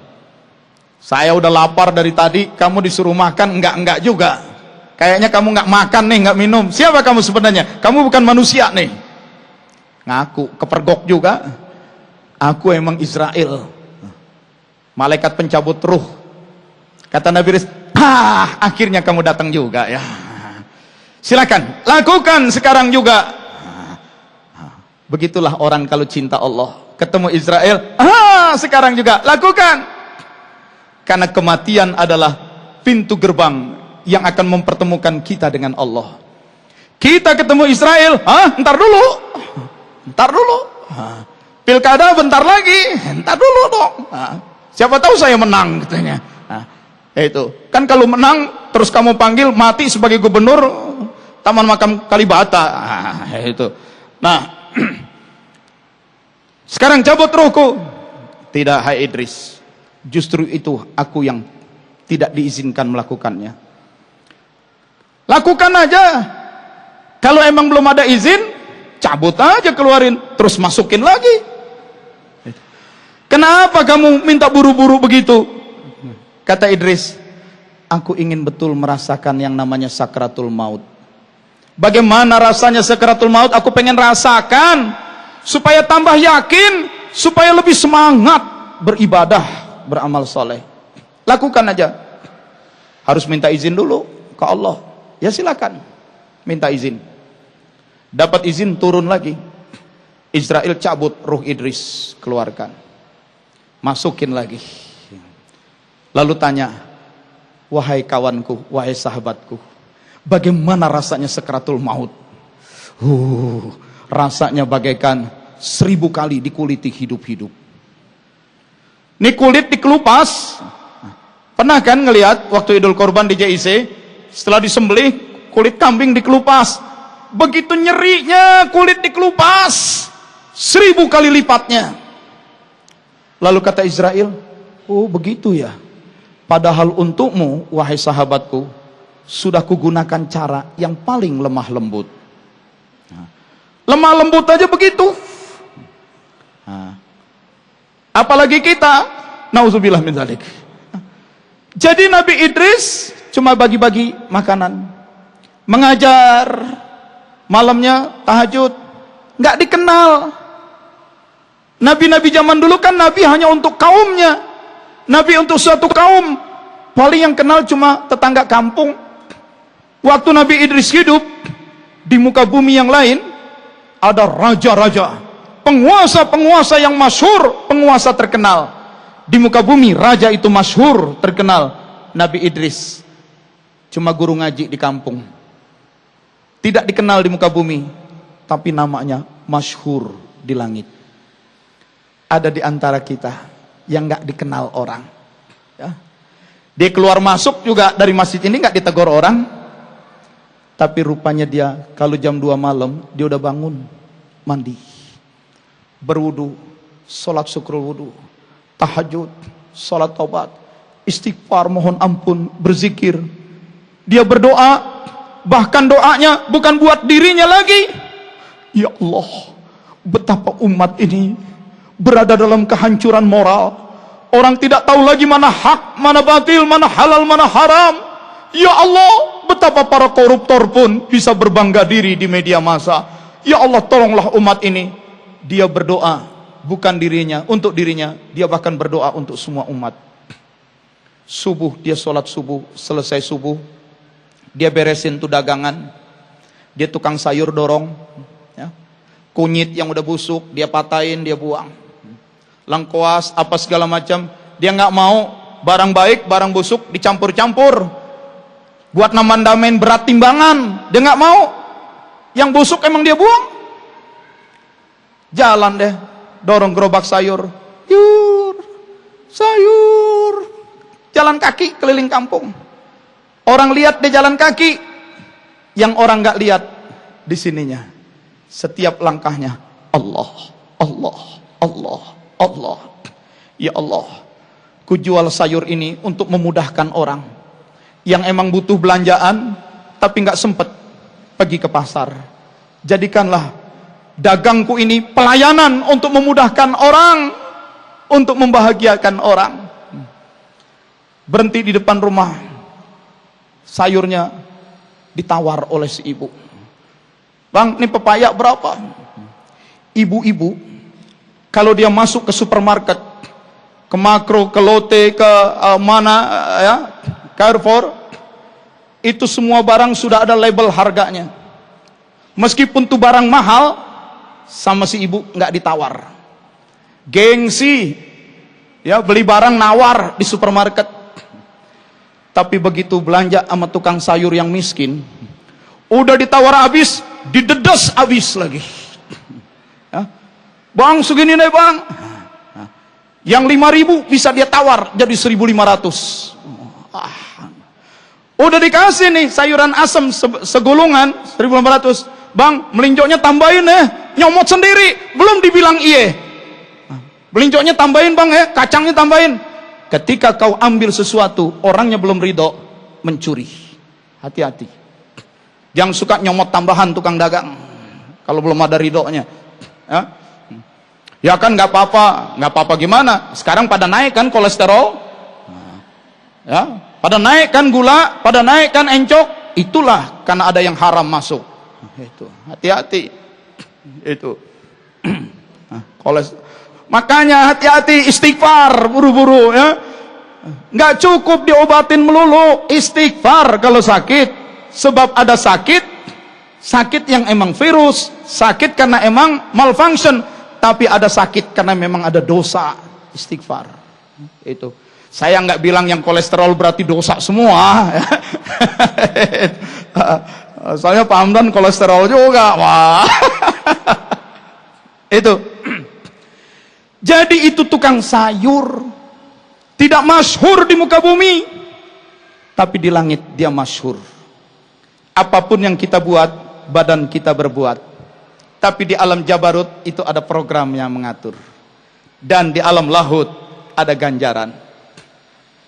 Saya udah lapar dari tadi, kamu disuruh makan, enggak juga. Kayaknya kamu enggak makan nih, enggak minum. Siapa kamu sebenarnya? Kamu bukan manusia nih. Ngaku, kepergok juga. Aku emang Israel, malaikat pencabut ruh. Kata Nabi Idris, akhirnya kamu datang juga ya. Silakan, lakukan sekarang juga. Begitulah orang kalau cinta Allah. Ketemu Israel, sekarang juga, lakukan. Karena kematian adalah pintu gerbang yang akan mempertemukan kita dengan Allah. Kita ketemu Israel, ntar dulu. Pilkada bentar lagi, entar dulu dong. Siapa tahu saya menang katanya. Itu kan kalau menang terus kamu panggil mati sebagai gubernur Taman Makam Kalibata. Itu. Nah, sekarang cabut ruhku. Tidak, hai Idris. Justru itu aku yang tidak diizinkan melakukannya. Lakukan aja. Kalau emang belum ada izin, cabut aja, keluarin, terus masukin lagi. Kenapa kamu minta buru-buru begitu? Kata Idris, aku ingin betul merasakan yang namanya sakratul maut. Bagaimana rasanya sakratul maut? Aku pengen rasakan supaya tambah yakin, supaya lebih semangat beribadah, beramal soleh. Lakukan aja. Harus minta izin dulu ke Allah. Ya silakan, minta izin. Dapat izin, turun lagi. Israel cabut ruh Idris, keluarkan. Masukin lagi. Lalu tanya, wahai kawanku, wahai sahabatku, bagaimana rasanya sakratul maut? Rasanya bagaikan 1000 kali dikuliti hidup-hidup. Ini kulit dikelupas. Pernah kan ngelihat waktu Idul Korban di JIC, setelah disembelih kulit kambing dikelupas. Begitu nyerinya kulit dikelupas, 1000 kali lipatnya. Lalu kata Israel, oh begitu ya. Padahal untukmu, wahai sahabatku, sudah kugunakan cara yang paling lemah lembut. Lemah lembut aja begitu. Apalagi kita, nauzubillah min dzalik. Jadi Nabi Idris cuma bagi-bagi makanan, mengajar, malamnya tahajud, nggak dikenal. Nabi-nabi zaman dulu kan Nabi hanya untuk kaumnya. Nabi untuk suatu kaum. Paling yang kenal cuma tetangga kampung. Waktu Nabi Idris hidup, di muka bumi yang lain, ada raja-raja, penguasa-penguasa yang masyhur, penguasa terkenal. Di muka bumi, raja itu masyhur, terkenal. Nabi Idris cuma guru ngaji di kampung. Tidak dikenal di muka bumi, tapi namanya masyhur di langit. Ada di antara kita yang nggak dikenal orang. Ya. Dia keluar masuk juga dari masjid ini nggak ditegur orang, tapi rupanya dia kalau jam 2 malam dia udah bangun, mandi, berwudu, sholat syukrul wudu, tahajud, sholat taubat, istighfar, mohon ampun, berzikir. Dia berdoa, bahkan doanya bukan buat dirinya lagi. Ya Allah, betapa umat ini berada dalam kehancuran moral. Orang tidak tahu lagi mana hak, mana batil, mana halal, mana haram. Ya Allah, betapa para koruptor pun bisa berbangga diri di media massa. Ya Allah, tolonglah umat ini. Dia berdoa bukan dirinya, untuk dirinya. Dia bahkan berdoa untuk semua umat. Subuh, dia sholat subuh. Selesai subuh, dia beresin tuh dagangan. Dia tukang sayur dorong ya. Kunyit yang udah busuk dia patahin, dia buang. Lengkuas apa segala macam, dia nggak mau. Barang baik, barang busuk dicampur-campur buat namandamain berat timbangan, dia nggak mau. Yang busuk emang dia buang. Jalan deh, dorong gerobak sayur, sayur, jalan kaki keliling kampung. Orang lihat dia jalan kaki, yang orang nggak lihat di sininya, setiap langkahnya Allah, Allah, Allah, Allah. Ya Allah, kujual sayur ini untuk memudahkan orang yang emang butuh belanjaan tapi nggak sempet pergi ke pasar. Jadikanlah dagangku ini pelayanan untuk memudahkan orang, untuk membahagiakan orang. Berhenti di depan rumah, sayurnya ditawar oleh si ibu. Bang, ini pepaya berapa? Ibu-ibu kalau dia masuk ke supermarket, ke Makro, ke Lotte, ke mana ya, Carrefour, itu semua barang sudah ada label harganya. Meskipun itu barang mahal, sama si ibu nggak ditawar. Gengsi, ya, beli barang nawar di supermarket. Tapi begitu belanja sama tukang sayur yang miskin, udah ditawar habis, didedes habis lagi. Ya. Bang, segini nih bang. Yang 5.000 bisa dia tawar jadi 1.500. Udah dikasih nih sayuran asam segulungan 1.500. Bang, melinjoknya tambahin nyomot sendiri, belum dibilang iye. Melinjoknya tambahin bang kacangnya tambahin. Ketika kau ambil sesuatu, orangnya belum ridho, mencuri. Hati-hati. Yang suka nyomot tambahan tukang dagang, kalau belum ada ridhonya. Ya kan nggak apa-apa gimana? Sekarang pada naik kan kolesterol, ya, pada naik kan gula, pada naik kan encok. Itulah karena ada yang haram masuk. Itu hati-hati. Itu. Makanya hati-hati, istighfar buru-buru ya. Nggak cukup diobatin melulu, istighfar kalau sakit. Sebab ada sakit yang emang virus, sakit karena emang malfunction, tapi ada sakit karena memang ada dosa. Istighfar. Itu. Saya nggak bilang yang kolesterol berarti dosa semua. Soalnya Pak Hamdan kolesterol juga. Wah. Itu. Jadi itu tukang sayur, tidak masyhur di muka bumi, tapi di langit dia masyhur. Apapun yang kita buat, badan kita berbuat. Tapi di alam Jabarut itu ada program yang mengatur. Dan di alam Lahut ada ganjaran.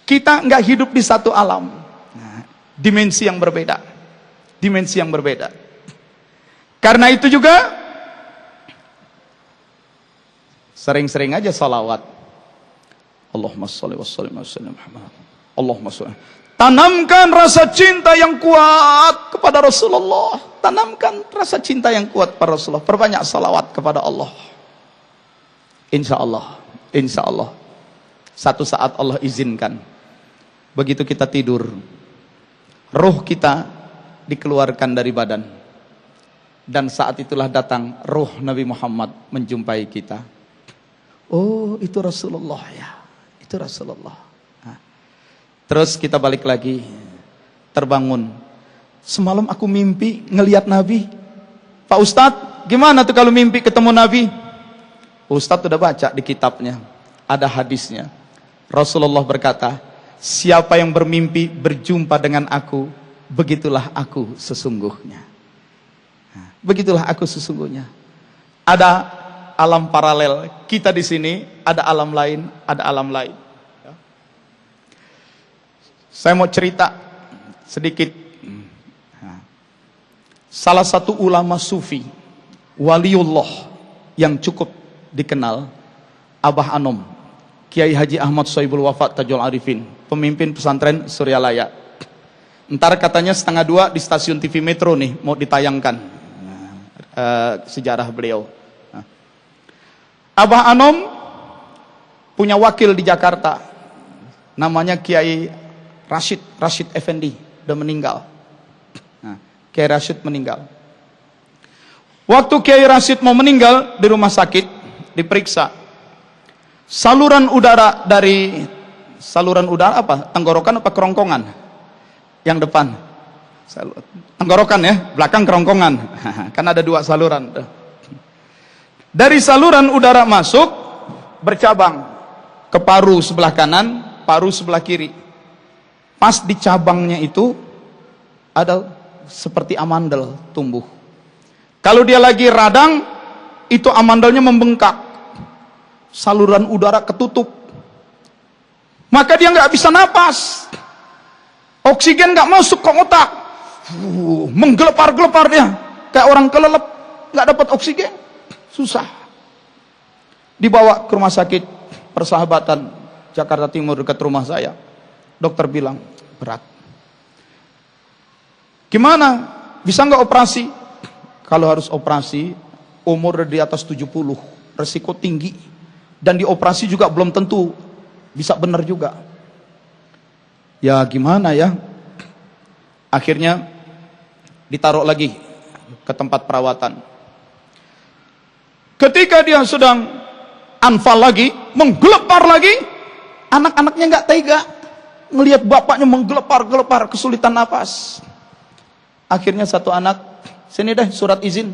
Kita nggak hidup di satu alam. Dimensi yang berbeda. Dimensi yang berbeda. Karena itu juga sering-sering aja salawat. Allahumma sholli wa sallim ala sayyidina Muhammad. Allahumma sholli. Tanamkan rasa cinta yang kuat kepada Rasulullah. Tanamkan rasa cinta yang kuat kepada Rasulullah. Perbanyak salawat kepada Allah. Insya Allah. Insya Allah. Satu saat Allah izinkan. Begitu kita tidur, ruh kita dikeluarkan dari badan. Dan saat itulah datang ruh Nabi Muhammad menjumpai kita. Oh, itu Rasulullah ya. Itu Rasulullah. Nah. Terus kita balik lagi. Terbangun. Semalam aku mimpi ngelihat Nabi. Pak Ustadz, gimana tuh kalau mimpi ketemu Nabi? Ustadz udah baca di kitabnya. Ada hadisnya. Rasulullah berkata, siapa yang bermimpi berjumpa dengan aku, begitulah aku sesungguhnya. Nah, begitulah aku sesungguhnya. Ada alam paralel, kita di sini ada alam lain, ada alam lain. Saya mau cerita sedikit. Salah satu ulama sufi, waliullah yang cukup dikenal, Abah Anom, Kiai Haji Ahmad Sohibul Wafat Tajul Arifin, pemimpin pesantren Suryalaya. Ntar katanya 1:30 di stasiun TV Metro nih mau ditayangkan sejarah beliau. Abah Anom punya wakil di Jakarta, namanya Kiai Rashid Effendi, udah meninggal. Nah, Kiai Rashid meninggal. Waktu Kiai Rashid mau meninggal di rumah sakit, diperiksa. Saluran udara apa? Tenggorokan apa kerongkongan? Yang depan. Tenggorokan ya, belakang kerongkongan. Kan ada 2 saluran. Dari saluran udara masuk, bercabang ke paru sebelah kanan, paru sebelah kiri. Pas di cabangnya itu ada seperti amandel tumbuh. Kalau dia lagi radang, itu amandelnya membengkak. Saluran udara ketutup. Maka dia nggak bisa napas. Oksigen nggak masuk ke otak. Menggelepar-gelepar dia. Kayak orang kelelep. Nggak dapat oksigen. Susah. Dibawa ke rumah sakit Persahabatan Jakarta Timur dekat rumah saya. Dokter bilang, berat. Gimana? Bisa nggak operasi? Kalau harus operasi, umur di atas 70, resiko tinggi. Dan dioperasi juga belum tentu bisa benar juga. Ya gimana ya? Akhirnya ditaruh lagi ke tempat perawatan. Ketika dia sedang anfal lagi, menggelepar lagi, anak-anaknya nggak tega ngelihat bapaknya menggelepar-gelepar, kesulitan napas. Akhirnya satu anak, sini deh surat izin,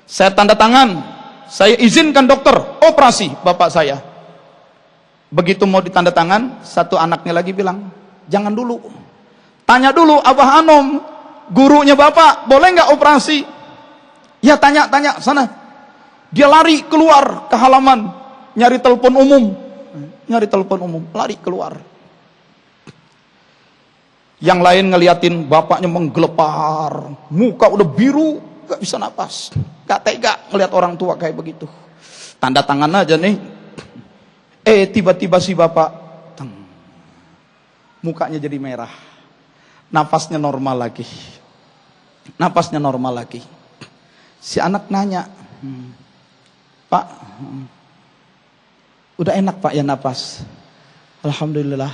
saya tanda tangan, saya izinkan dokter operasi bapak saya. Begitu mau ditanda tangan, satu anaknya lagi bilang, jangan dulu, tanya dulu Abah Anom, gurunya bapak, boleh nggak operasi? Ya tanya sana. Dia lari keluar ke halaman, nyari telepon umum, lari keluar. Yang lain ngeliatin bapaknya menggelepar, muka udah biru, gak bisa napas, gak tega ngeliat orang tua kayak begitu. Tanda tangan aja nih. Tiba-tiba si bapak, mukanya jadi merah, napasnya normal lagi. Si anak nanya, Pak, udah enak Pak ya napas? Alhamdulillah.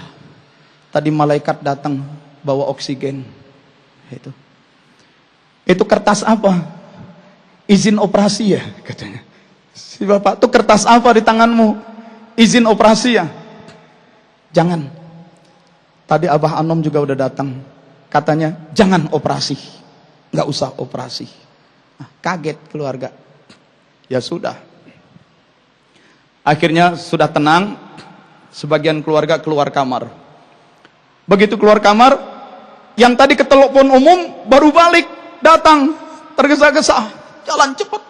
Tadi malaikat datang bawa oksigen. Itu kertas apa? Izin operasi ya, katanya. Si bapak, tuh kertas apa di tanganmu? Izin operasi ya? Jangan. Tadi Abah Anom juga udah datang. Katanya, jangan operasi. Nggak usah operasi. Kaget keluarga. Ya sudah. Akhirnya sudah tenang. Sebagian keluarga keluar kamar. Begitu keluar kamar, yang tadi ke telepon umum baru balik, datang, tergesa-gesa, jalan cepat.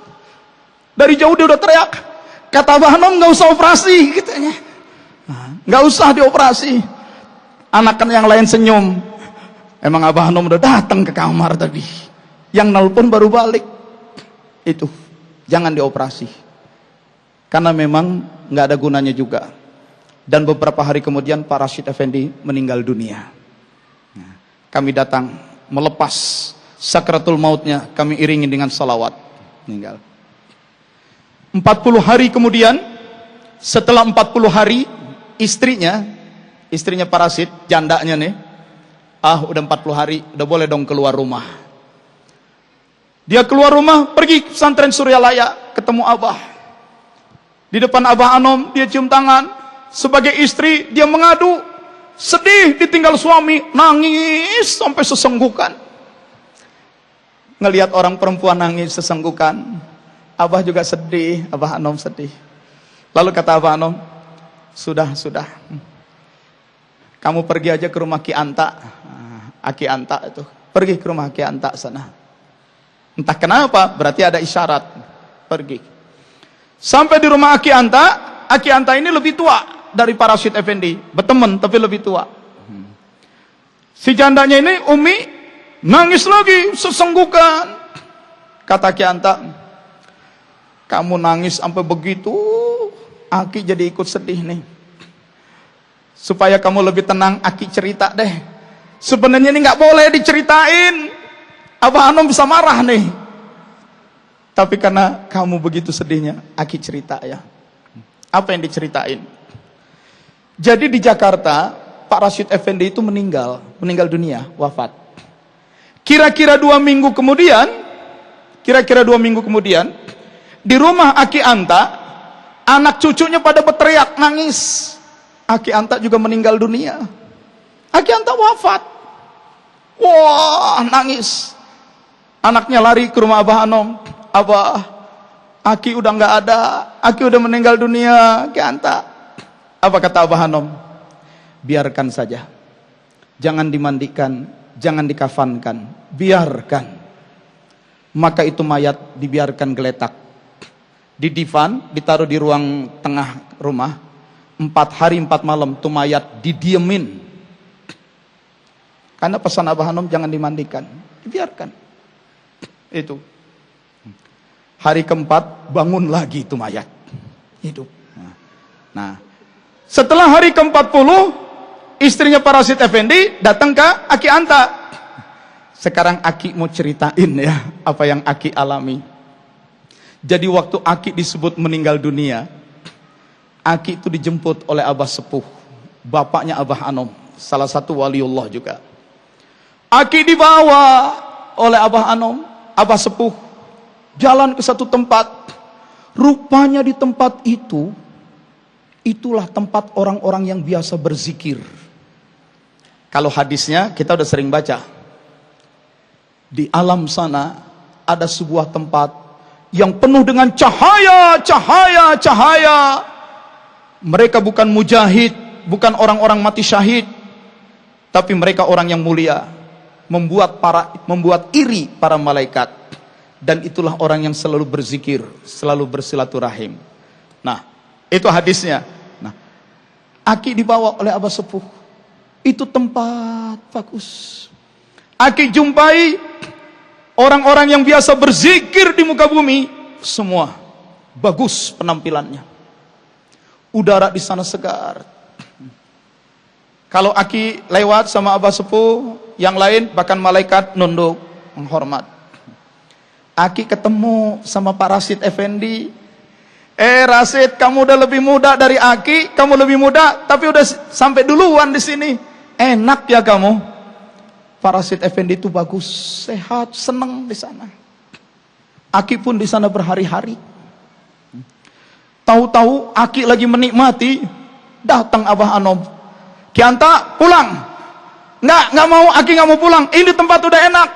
Dari jauh dia udah teriak, kata Abah Anom nggak usah operasi, katanya. Nggak usah dioperasi. Anak-anak yang lain senyum. Emang Abah Anom udah datang ke kamar tadi. Yang nelpon baru balik. Itu, jangan dioperasi. Karena memang nggak ada gunanya juga. Dan beberapa hari kemudian Pak Rashid Effendi meninggal dunia. Kami datang melepas sakratul mautnya, kami iringi dengan salawat. Meninggal. 40 hari kemudian, setelah 40 hari, istrinya Pak Rashid, jandanya nih, udah 40 hari, udah boleh dong keluar rumah. Dia keluar rumah, pergi ke pesantren Suryalaya, ketemu Abah. Di depan Abah Anom, dia cium tangan. Sebagai istri, dia mengadu, sedih ditinggal suami, nangis sampai sesenggukan. Ngelihat orang perempuan nangis sesenggukan, Abah juga sedih, Abah Anom sedih. Lalu kata Abah Anom, sudah, kamu pergi aja ke rumah Ki Anta. Aki Anta itu, pergi ke rumah Ki Anta sana. Entah kenapa, berarti ada isyarat, pergi. Sampai di rumah Aki Anta ini lebih tua dari Pak Rashid Effendi, berteman tapi lebih tua. Si jandanya ini, Umi, nangis lagi, sesenggukan. Kata Ki Anta, kamu nangis sampai begitu, Aki jadi ikut sedih nih. Supaya kamu lebih tenang, Aki cerita deh. Sebenarnya ini nggak boleh diceritain, Abah Anom bisa marah nih. Tapi karena kamu begitu sedihnya, Aki cerita ya. Apa yang diceritain? Jadi di Jakarta, Pak Rashid Effendi itu meninggal dunia, wafat. Kira-kira 2 minggu kemudian, di rumah Aki Anta, anak cucunya pada berteriak, nangis. Aki Anta juga meninggal dunia. Aki Anta wafat. Wah, nangis. Anaknya lari ke rumah Abah Anom. Abah, Aki udah nggak ada, Aki udah meninggal dunia, Ki Anta. Apa kata Abah Anom? Biarkan saja. Jangan dimandikan, jangan dikafankan, biarkan. Maka itu mayat dibiarkan geletak. Didifan, ditaruh di ruang tengah rumah. 4 hari 4 malam tuh mayat didiemin. Karena pesan Abah Anom jangan dimandikan, dibiarkan. Itu. Hari keempat bangun lagi itu mayat, hidup. Nah, setelah hari ke-40 istrinya Pak Rasyid Effendi datang ke Aki Anta. Sekarang Aki mau ceritain ya apa yang Aki alami. Jadi waktu Aki disebut meninggal dunia, Aki itu dijemput oleh Abah Sepuh, bapaknya Abah Anom, salah satu waliullah juga. Aki dibawa oleh Abah Anom, Abah Sepuh, jalan ke satu tempat. Rupanya di tempat itu, itulah tempat orang-orang yang biasa berzikir. Kalau hadisnya kita udah sering baca. Di alam sana ada sebuah tempat yang penuh dengan cahaya, cahaya, cahaya. Mereka bukan mujahid, bukan orang-orang mati syahid, tapi mereka orang yang mulia, membuat iri para malaikat. Dan itulah orang yang selalu berzikir, selalu bersilaturahim. Nah, itu hadisnya. Nah, Aki dibawa oleh Abah Sepuh. Itu tempat bagus. Aki jumpai orang-orang yang biasa berzikir di muka bumi, semua bagus penampilannya. Udara di sana segar. Kalau Aki lewat sama Abah Sepuh, yang lain bahkan malaikat nunduk menghormat. Aki ketemu sama Pak Rasyid Effendi. Rasyid, kamu udah lebih muda dari Aki, kamu lebih muda, tapi udah sampai duluan di sini. Enak ya kamu. Pak Rasyid Effendi itu bagus, sehat, senang di sana. Aki pun di sana berhari-hari. Tahu-tahu Aki lagi menikmati, datang Abah Anom. Ki Anta, pulang. Nggak mau, Aki nggak mau pulang. Ini tempat udah enak.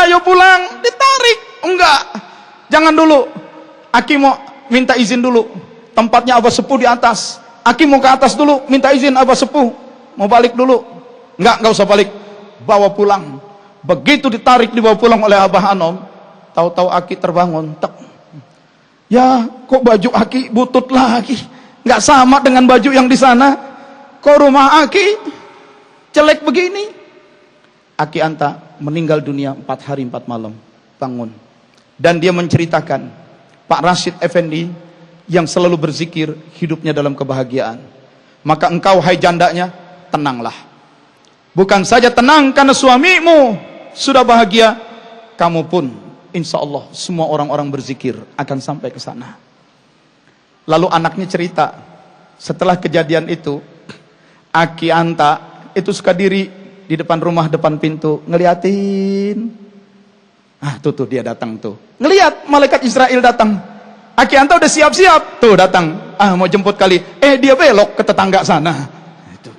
Ayo pulang, ditarik. Enggak, jangan dulu. Aki mau minta izin dulu. Tempatnya Abah Sepuh di atas. Aki mau ke atas dulu, minta izin Abah Sepuh. Mau balik dulu. Enggak usah balik. Bawa pulang. Begitu ditarik dibawa pulang oleh Abah Anom, tahu-tahu Aki terbangun. Tek. Ya, kok baju Aki butut lagi? Enggak sama dengan baju yang di sana. Kok rumah Aki jelek begini? Aki Anta meninggal dunia 4 hari 4 malam. Bangun. Dan dia menceritakan, Pak Rasyid Effendi yang selalu berzikir, hidupnya dalam kebahagiaan. Maka engkau hai jandanya, tenanglah. Bukan saja tenang karena suamimu sudah bahagia, kamu pun insya Allah semua orang-orang berzikir akan sampai ke sana. Lalu anaknya cerita, setelah kejadian itu, Aki Anta itu suka diri di depan rumah, depan pintu, ngeliatin. Tuh dia datang tuh. Ngelihat malaikat Israel datang. Aki Anta udah siap-siap. Tuh datang. Mau jemput kali. Dia belok ke tetangga sana. Itu.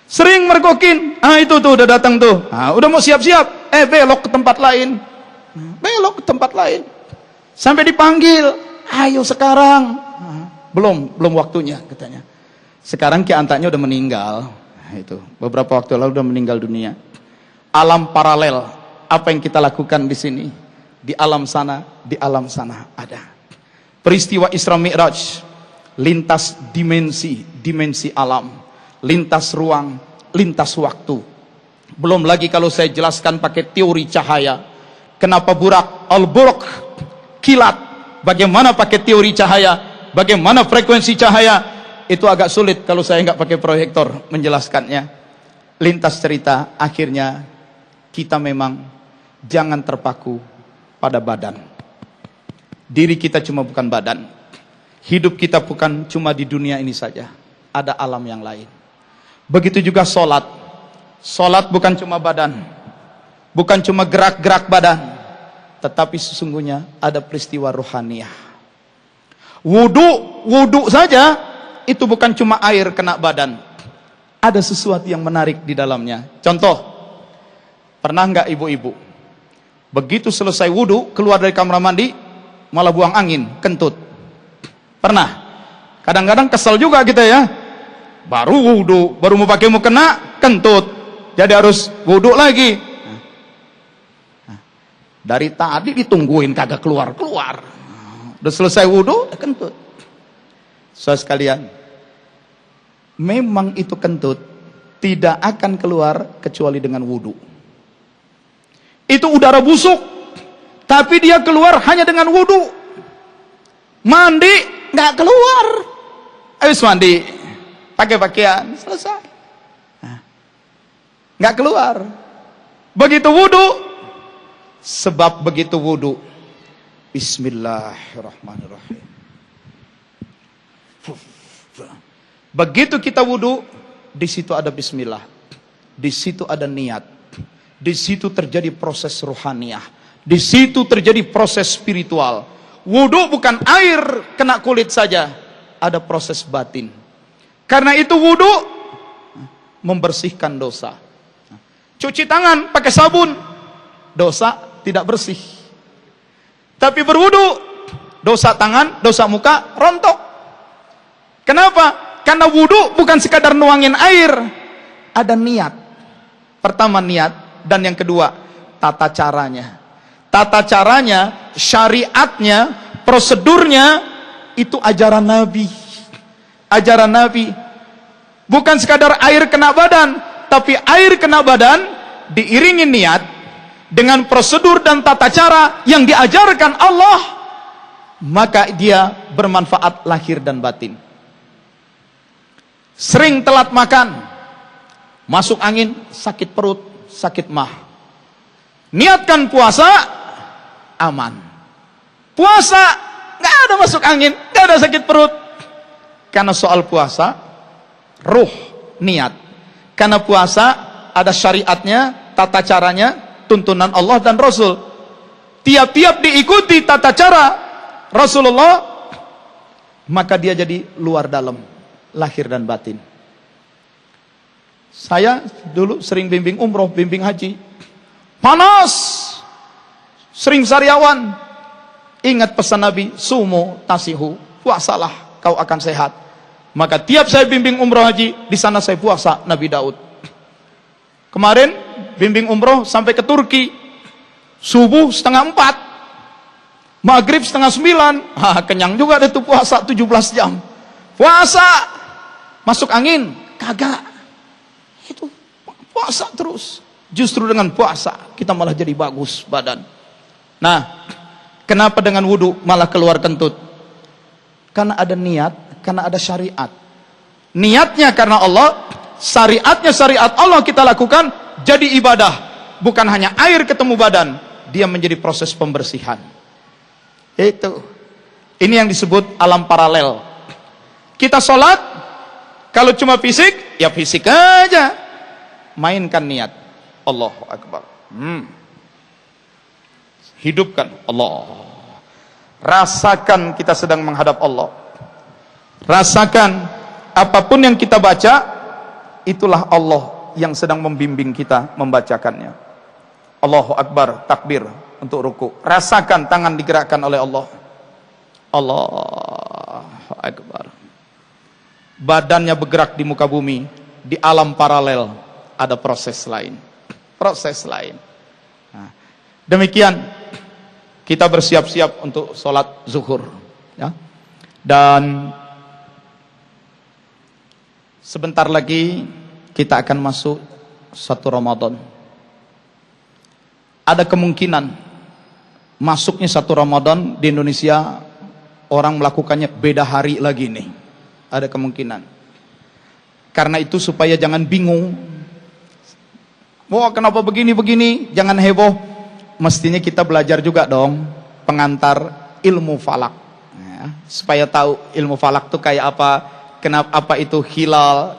Sering mergokin. Itu tuh udah datang tuh. Udah mau siap-siap. Belok ke tempat lain. Belok ke tempat lain. Sampai dipanggil. Ayo sekarang. Belum waktunya katanya. Sekarang Ki Antanya udah meninggal. Itu. Beberapa waktu lalu udah meninggal dunia. Alam paralel. Apa yang kita lakukan di sini, di alam sana ada. Peristiwa Isra Mi'raj, lintas dimensi alam, lintas ruang, lintas waktu. Belum lagi kalau saya jelaskan pakai teori cahaya. Kenapa burak, al-buraq, kilat, bagaimana pakai teori cahaya, bagaimana frekuensi cahaya, itu agak sulit kalau saya nggak pakai proyektor menjelaskannya. Lintas cerita, akhirnya kita memang jangan terpaku pada badan. Diri kita cuma bukan badan. Hidup kita bukan cuma di dunia ini saja. Ada alam yang lain. Begitu juga sholat. Sholat bukan cuma badan. Bukan cuma gerak-gerak badan. Tetapi sesungguhnya ada peristiwa rohaniah. Wudu saja itu bukan cuma air kena badan. Ada sesuatu yang menarik di dalamnya. Contoh, pernah nggak ibu-ibu begitu selesai wudu keluar dari kamar mandi malah buang angin, kentut? Pernah? Kadang-kadang kesel juga kita ya. Baru wudu, baru mau pakai mukena, kentut. Jadi harus wudu lagi. Dari tadi ditungguin kagak keluar-keluar. Udah selesai wudu, kentut. Saudara sekalian, memang itu kentut tidak akan keluar kecuali dengan wudu. Itu udara busuk, tapi dia keluar hanya dengan wudu. Mandi nggak keluar. Habis mandi, pakai pakaian, selesai. Nggak keluar. Begitu wudu, sebab begitu wudu, Bismillahirrahmanirrahim. Begitu kita wudu, di situ ada Bismillah, di situ ada niat, di situ terjadi proses ruhaniyah, di situ terjadi proses spiritual. Wudu bukan air kena kulit saja, ada proses batin. Karena itu wudu membersihkan dosa. Cuci tangan pakai sabun, dosa tidak bersih. Tapi berwudu, dosa tangan, dosa muka rontok. Kenapa? Karena wudu bukan sekadar nuangin air, ada niat. Pertama niat, dan yang kedua tata caranya. Tata caranya, syariatnya, prosedurnya itu ajaran Nabi. Ajaran Nabi. Bukan sekadar air kena badan, tapi air kena badan diiringi niat dengan prosedur dan tata cara yang diajarkan Allah, maka dia bermanfaat lahir dan batin. Sering telat makan, masuk angin, sakit perut, sakit mah. Niatkan puasa, aman. Puasa, nggak ada masuk angin, nggak ada sakit perut. Karena soal puasa, ruh, niat. Karena puasa ada syariatnya, tata caranya, tuntunan Allah dan Rasul. Tiap-tiap diikuti tata cara Rasulullah, maka dia jadi luar dalam, lahir dan batin. Saya dulu sering bimbing umroh, bimbing haji. Panas, sering sariawan. Ingat pesan Nabi, sumu tasihu, puasalah kau akan sehat. Maka tiap saya bimbing umroh haji, di sana saya puasa Nabi Daud. Kemarin bimbing umroh sampai ke Turki, subuh 3:30, maghrib 8:30. Kenyang juga itu puasa 17 jam. Puasa, masuk angin, kagak. Itu puasa terus. Justru dengan puasa kita malah jadi bagus badan. Nah, kenapa dengan wudu malah keluar kentut? Karena ada niat, karena ada syariat. Niatnya karena Allah, syariatnya syariat Allah kita lakukan, jadi ibadah. Bukan hanya air ketemu badan, dia menjadi proses pembersihan. Itu. Ini yang disebut alam paralel. Kita sholat, kalau cuma fisik, ya fisik aja. Mainkan niat. Allahu Akbar. Hidupkan Allah. Rasakan kita sedang menghadap Allah. Rasakan apapun yang kita baca, itulah Allah yang sedang membimbing kita membacakannya. Allahu Akbar, takbir untuk ruku. Rasakan tangan digerakkan oleh Allah. Allahu Akbar. Badannya bergerak di muka bumi. Di alam paralel ada proses lain. Proses lain. Nah, demikian kita bersiap-siap untuk sholat zuhur, ya. Dan sebentar lagi kita akan masuk 1 Ramadan. Ada kemungkinan masuknya 1 Ramadan di Indonesia, orang melakukannya beda hari lagi nih. Ada kemungkinan. Karena itu supaya jangan bingung. Wah, kenapa begini-begini? Jangan heboh. Mestinya kita belajar juga dong pengantar ilmu falak, ya, supaya tahu ilmu falak itu kayak apa, kenapa, apa itu hilal,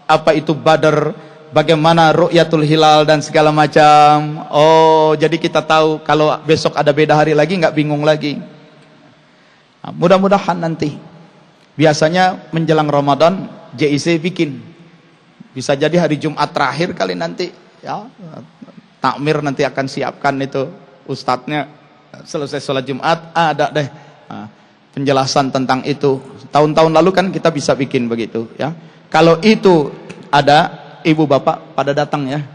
apa itu badar, bagaimana ru'yatul hilal dan segala macam. Oh, jadi kita tahu kalau besok ada beda hari lagi nggak bingung lagi. Nah, mudah-mudahan nanti. Biasanya menjelang Ramadan JIC bikin. Bisa jadi hari Jumat terakhir kali nanti, ya. Takmir nanti akan siapkan itu, ustadznya selesai sholat Jumat ada deh penjelasan tentang itu. Tahun-tahun lalu kan kita bisa bikin begitu, ya. Kalau itu ada, ibu bapak pada datang ya,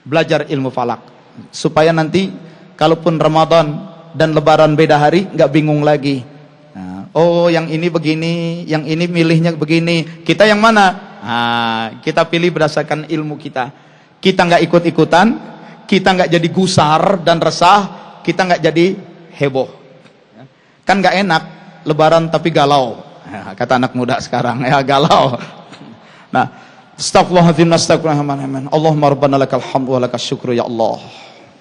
belajar ilmu falak supaya nanti kalaupun Ramadan dan Lebaran beda hari nggak bingung lagi. Oh, yang ini begini, yang ini milihnya begini, kita yang mana? Kita pilih berdasarkan ilmu kita. Kita nggak ikut-ikutan, kita nggak jadi gusar dan resah, kita nggak jadi heboh. Kan nggak enak lebaran tapi galau. Kata anak muda sekarang, ya galau. Nah, astaghfirullahaladzim, astaghfirullahaladzim. Allahumma rabbana lakal hamdu wa lakal syukru ya Allah.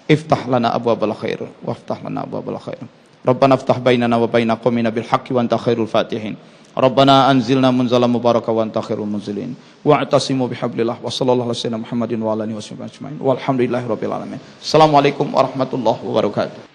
Iftah lana abwabal khair, waftah lana abwabal khair. Rabbana iftah bainana wa baina qaumina bil haqqi wa anta khairul fatihin. Rabbana anzilna munzalan mubaraka wa anta khairul munzilin. Wa'tasimu bihablillah wa sallallahu alaihi wasallam Muhammadin wa ala alihi wasallam ajmain. Walhamdulillahirabbil alamin. Assalamualaikum warahmatullahi wabarakatuh.